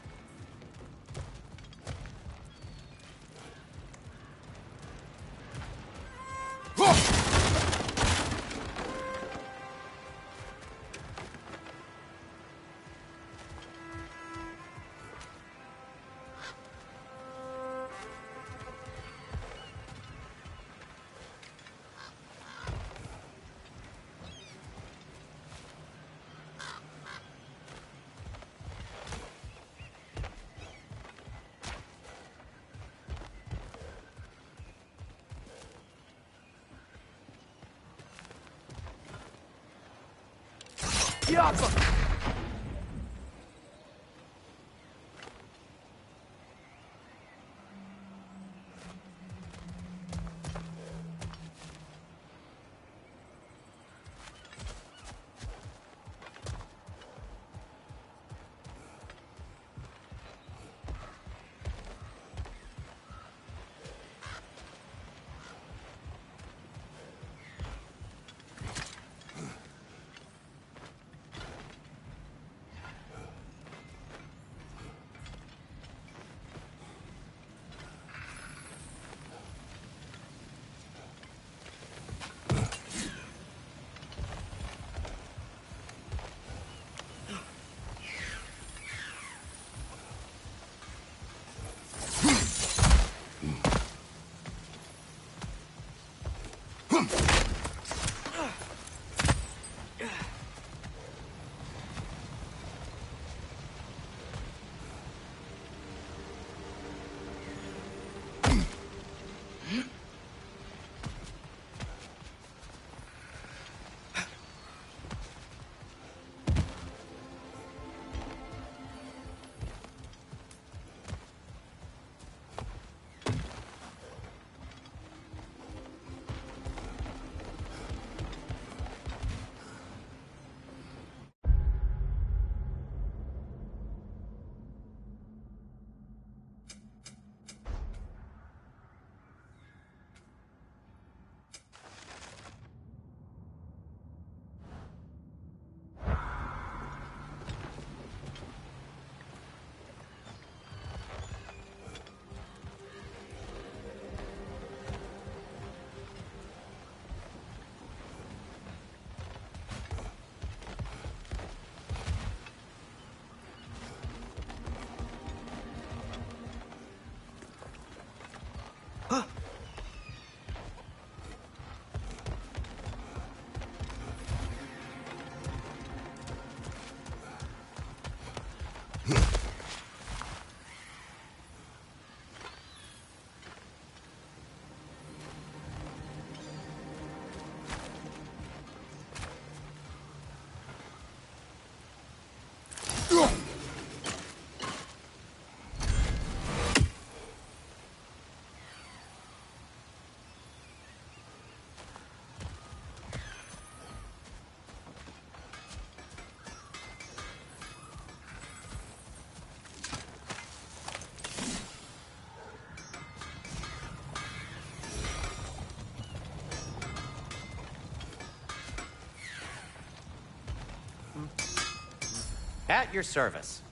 At your service.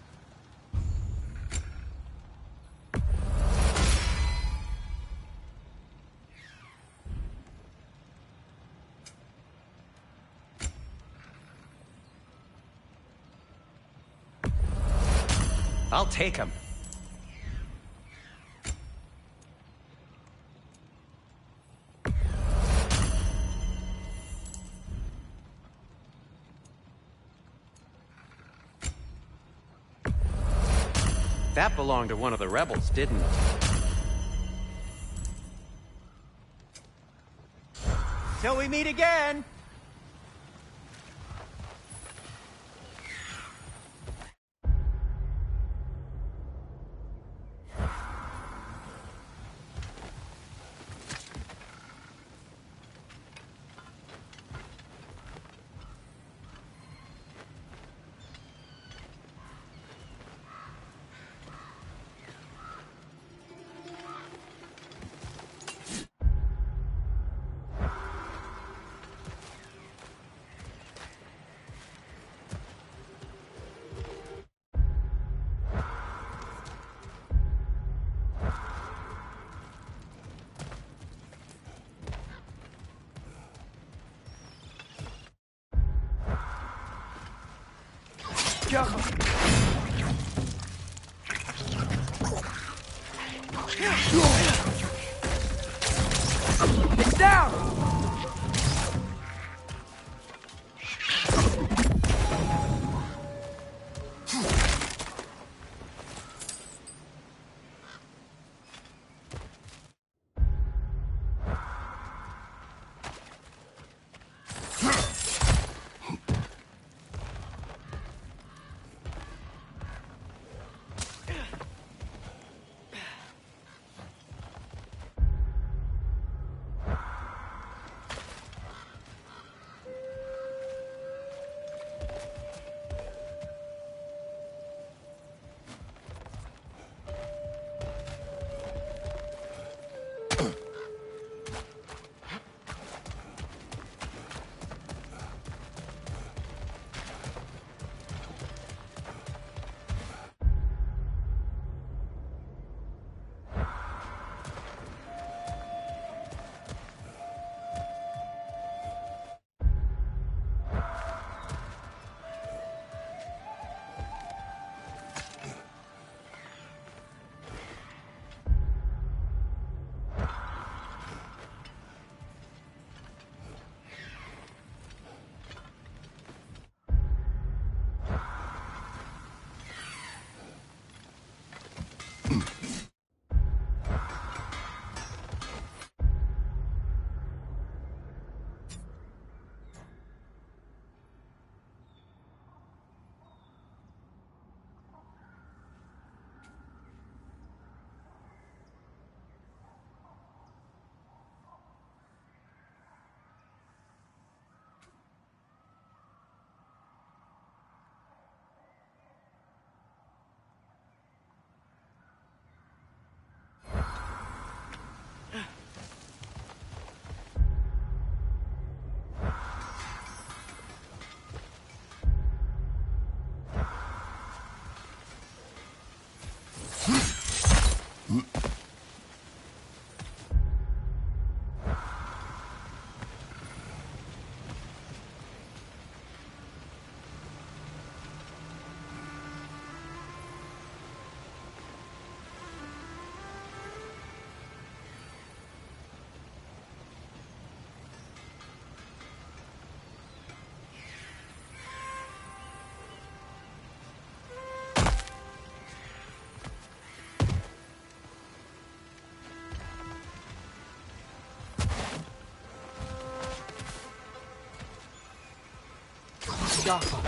I'll take him. That belonged to one of the rebels, didn't it? Till we meet again! It's down! Jaffa.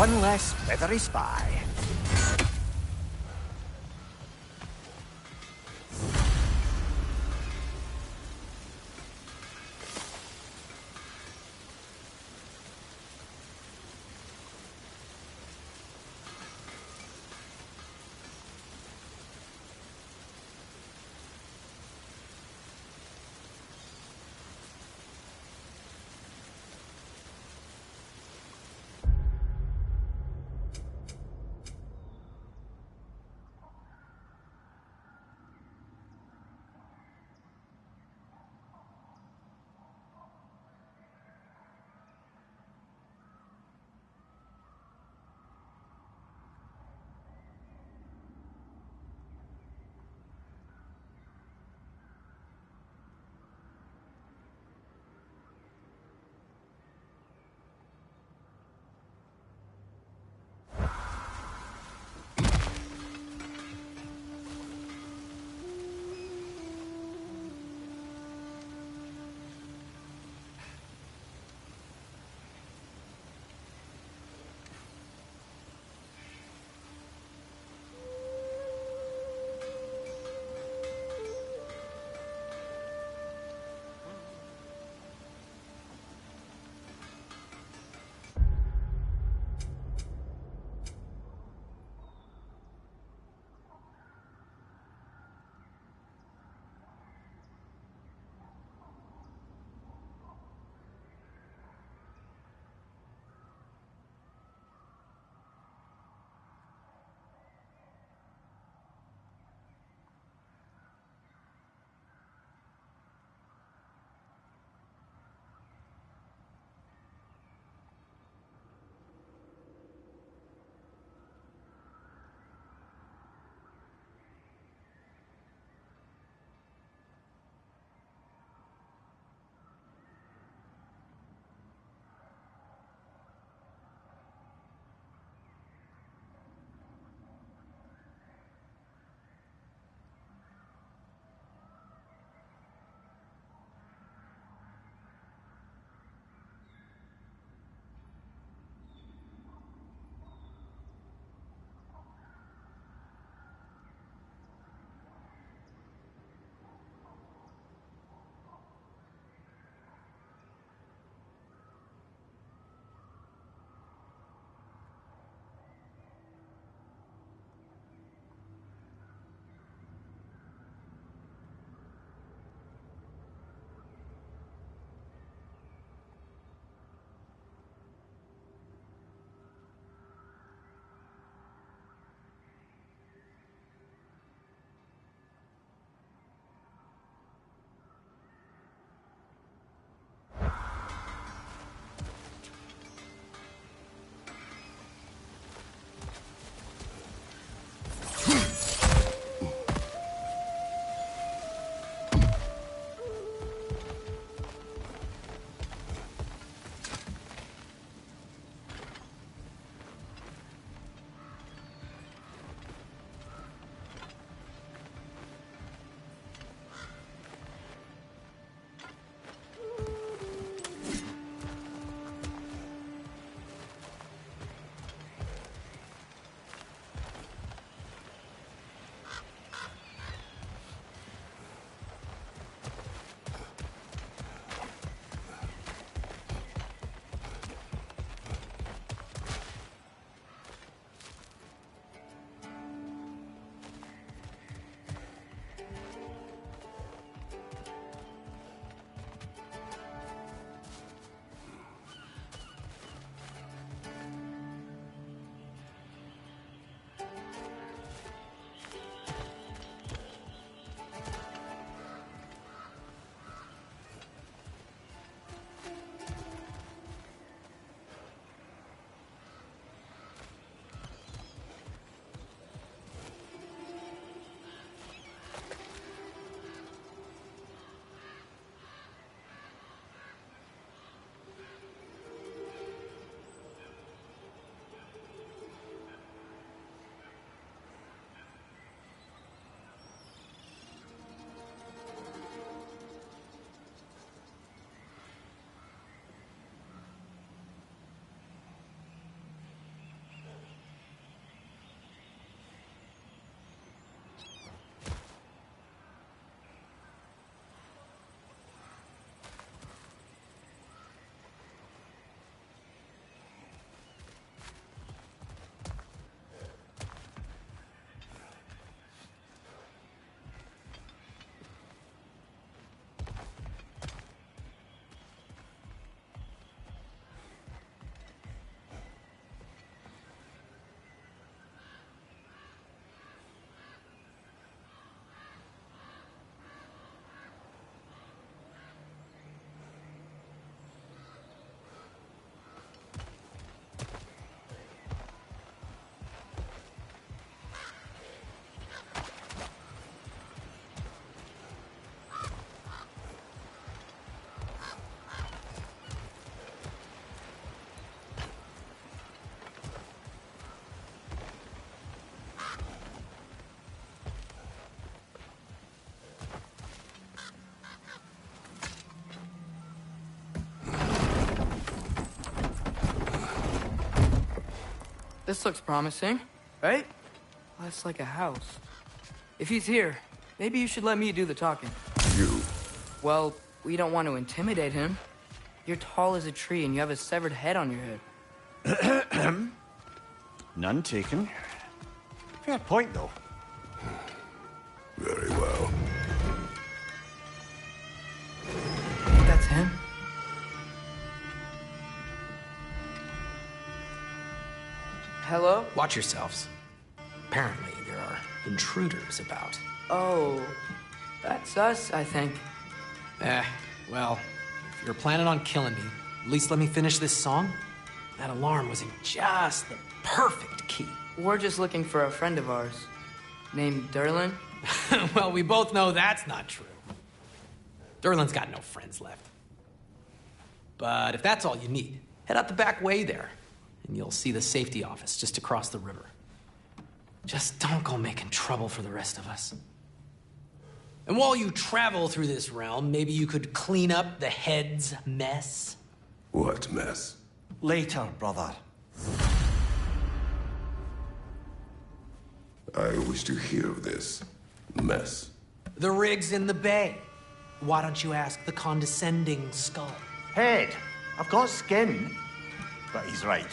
One less feathery spy. This looks promising, right? That's like a house. If he's here, maybe you should let me do the talking. You. Well, we don't want to intimidate him. You're tall as a tree and you have a severed head on your head. None taken. Fair point, though. Very well. Think that's him? Hello? Watch yourselves. Apparently, there are intruders about. Oh, that's us, I think. Well, if you're planning on killing me, at least let me finish this song. That alarm was in just the perfect key. We're just looking for a friend of ours, named Derlin. Well, we both know that's not true. Derlin's got no friends left. But if that's all you need, head out the back way there, and you'll see the safety office just across the river. Just don't go making trouble for the rest of us. And while you travel through this realm, maybe you could clean up the head's mess. What mess? Later, brother. I wish to hear of this mess. The rig's in the bay. Why don't you ask the condescending skull? Head, I've got skin. But he's right.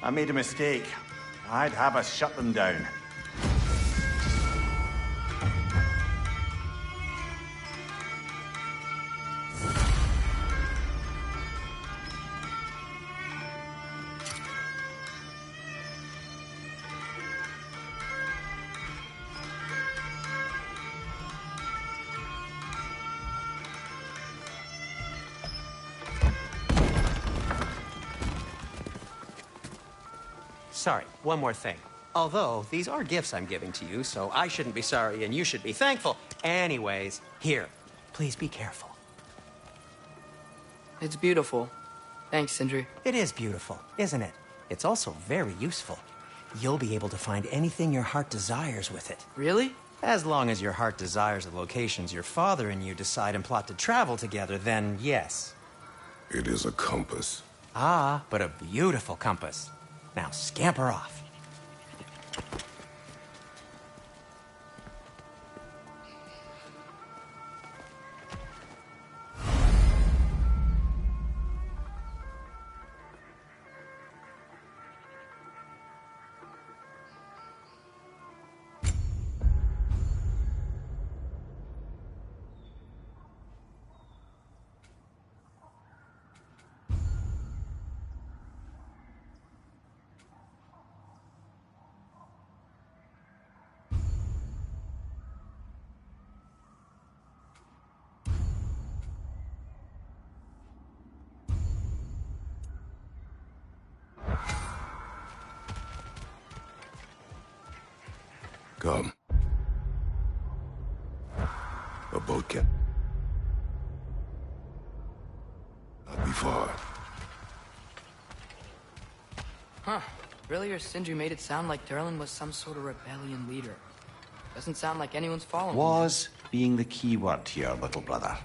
I made a mistake. I'd have us shut them down. Sorry, one more thing. Although, these are gifts I'm giving to you, so I shouldn't be sorry and you should be thankful. Anyways, here, please be careful. It's beautiful. Thanks, Sindri. It is beautiful, isn't it? It's also very useful. You'll be able to find anything your heart desires with it. Really? As long as your heart desires the locations your father and you decide and plot to travel together, then yes. It is a compass. Ah, but a beautiful compass. Now scamper off. Come. A boat can not be far. Huh. Earlier, Sindri made it sound like Derlin was some sort of rebellion leader. Doesn't sound like anyone's following him. Was being the key word here, little brother.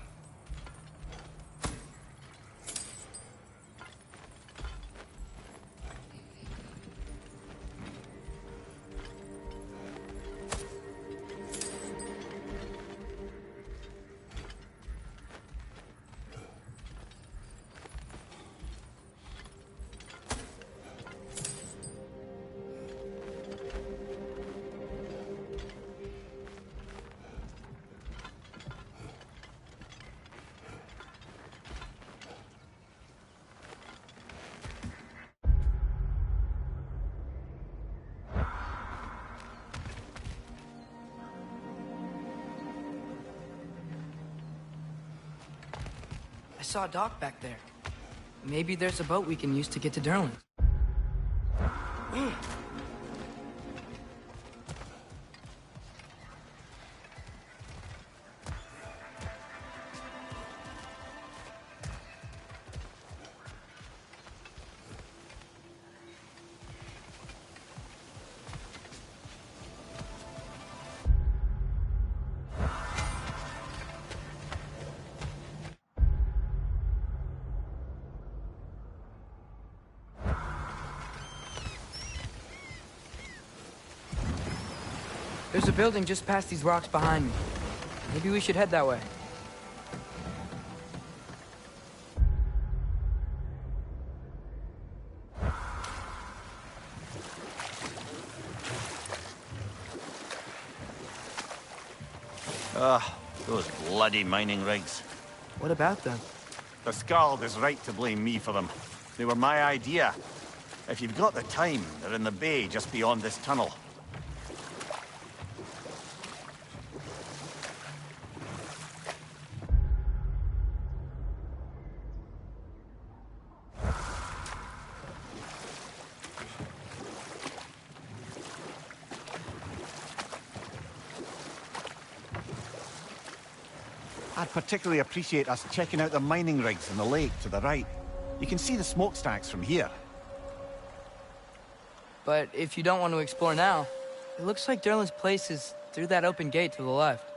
I saw a dock back there. Maybe there's a boat we can use to get to Derlin. There's a building just past these rocks behind me. Maybe we should head that way. Those bloody mining rigs. What about them? The Skald is right to blame me for them. They were my idea. If you've got the time, they're in the bay just beyond this tunnel. I'd particularly appreciate us checking out the mining rigs in the lake to the right. You can see the smokestacks from here. But if you don't want to explore now, it looks like Derlin's place is through that open gate to the left.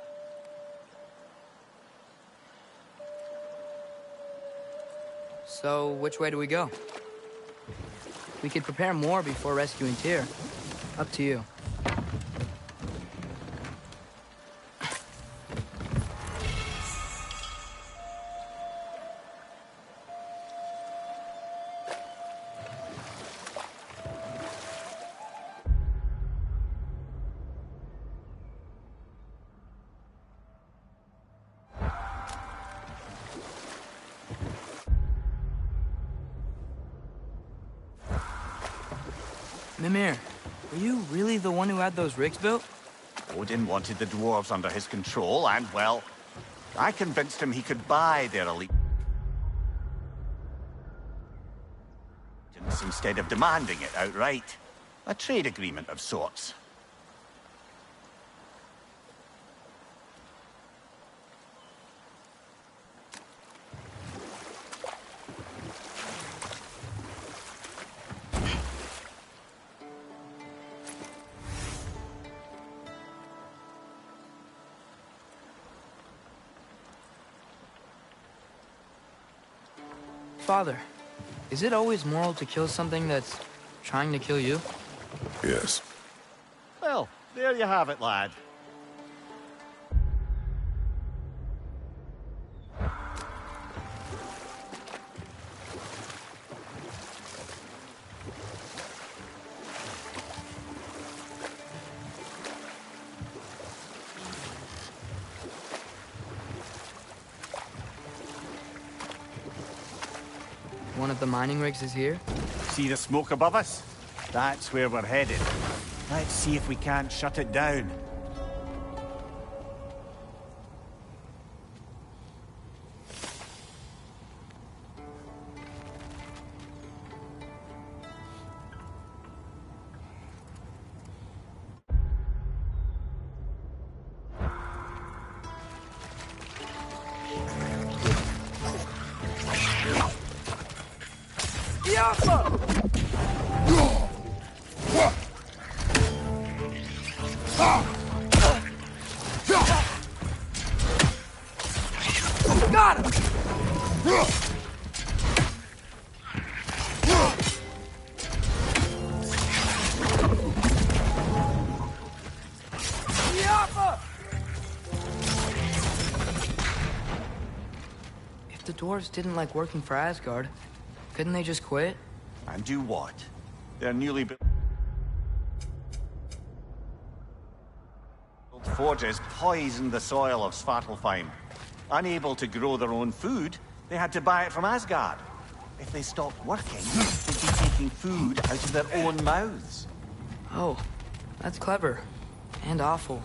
So, which way do we go? We could prepare more before rescuing Tyr. Up to you. Mimir, were you really the one who had those rigs built? Odin wanted the dwarves under his control, and, well, I convinced him he could buy their elite instead of demanding it outright. A trade agreement of sorts. Father, is it always moral to kill something that's trying to kill you? Yes. Well, there you have it, lad. One of the mining rigs is here? See the smoke above us? That's where we're headed. Let's see if we can't shut it down. Got him! If the dwarves didn't like working for Asgard, couldn't they just quit? And do what? They're newly built forges poisoned the soil of Svartalfheim. Unable to grow their own food, they had to buy it from Asgard. If they stopped working, they'd be taking food out of their own mouths. Oh, that's clever. And awful.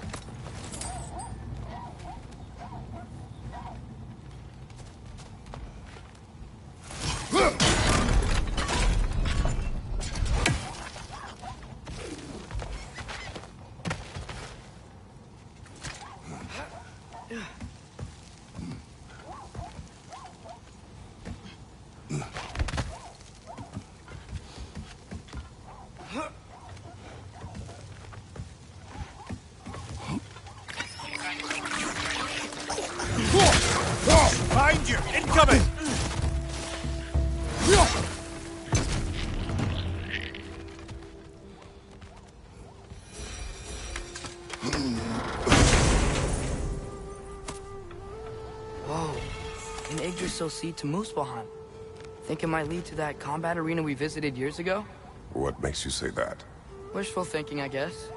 Behind you! Incoming! in Yggdrasil Sea to Muspelheim. Think it might lead to that combat arena we visited years ago? What makes you say that? Wishful thinking, I guess.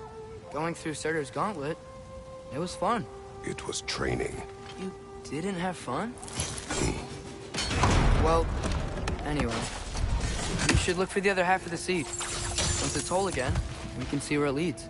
Going through Surtur's gauntlet, it was fun. It was training. You didn't have fun? Well, anyway. You should look for the other half of the seed. Once it's whole again, we can see where it leads.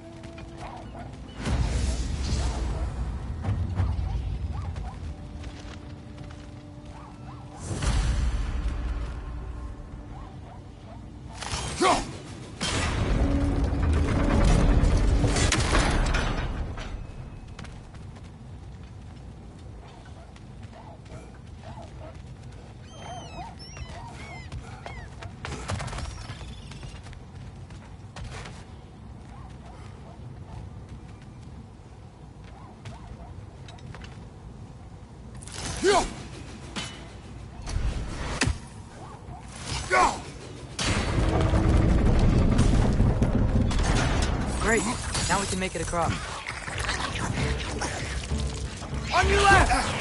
Great. Now we can make it across. On your left!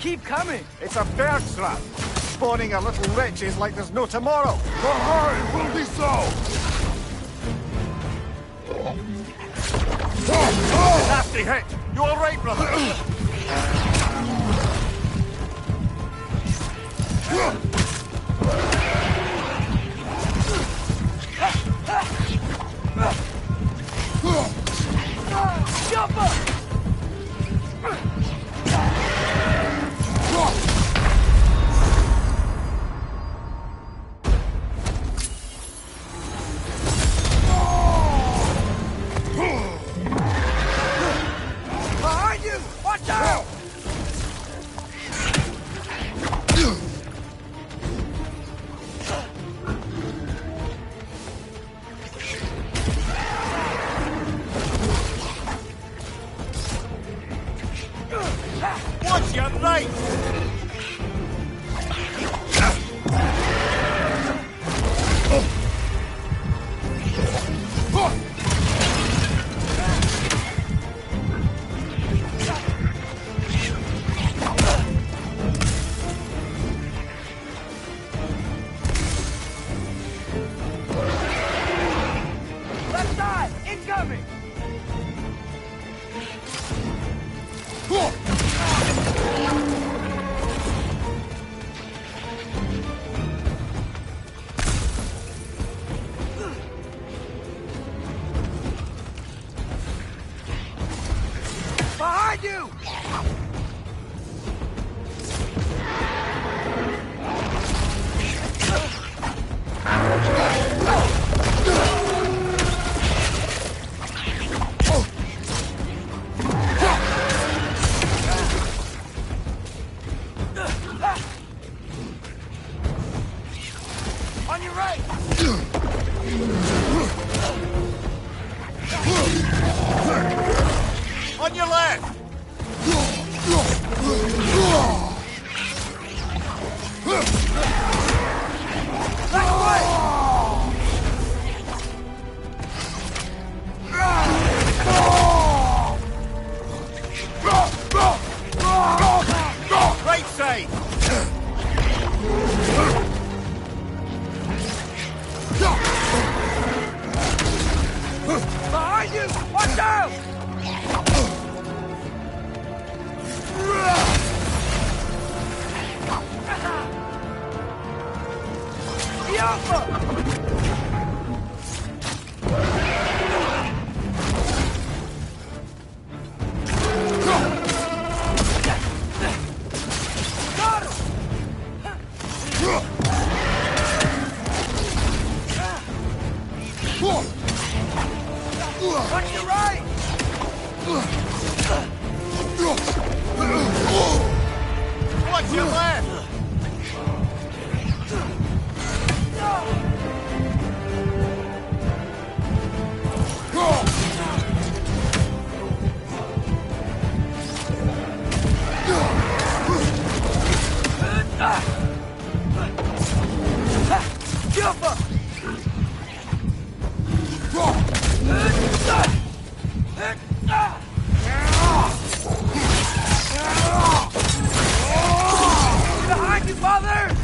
Keep coming! It's a bear trap, spawning our little wretches like there's no tomorrow. But hurry, will be so! Nasty hit! You all right, brother? Jump up! Behind you! Watch out! Watch your right! Left side! Incoming! Behind you! On your right! On your left! Right side! Behind you! Watch out! The Alpha! Got him! Watch your right! Watch your left! Alpha! Behind you, father!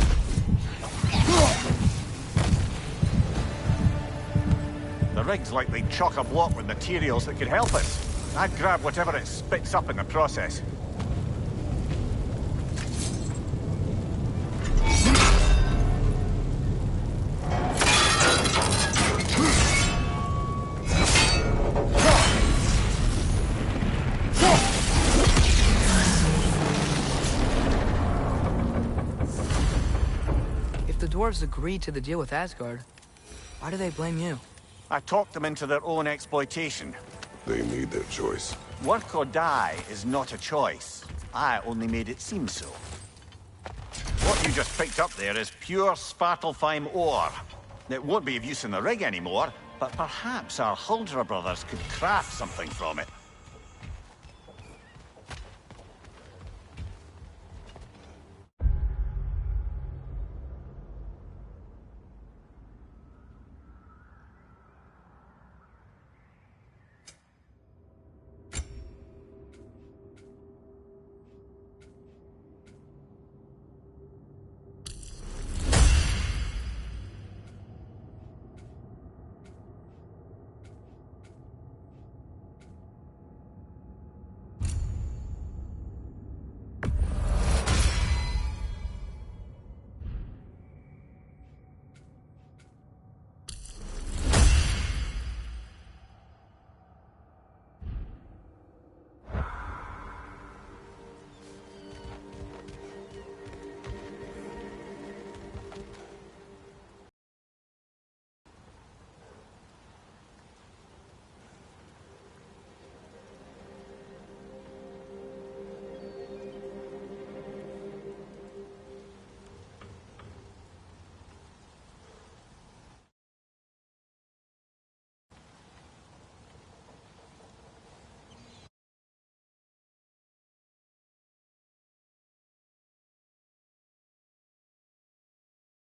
The rig's likely chock-a-block with materials that could help us. I'd grab whatever it spits up in the process. If the dwarves agreed to the deal with Asgard, why do they blame you? I talked them into their own exploitation. They made their choice. Work or die is not a choice. I only made it seem so. What you just picked up there is pure Svartalfheim ore. It won't be of use in the rig anymore, but perhaps our Huldra brothers could craft something from it.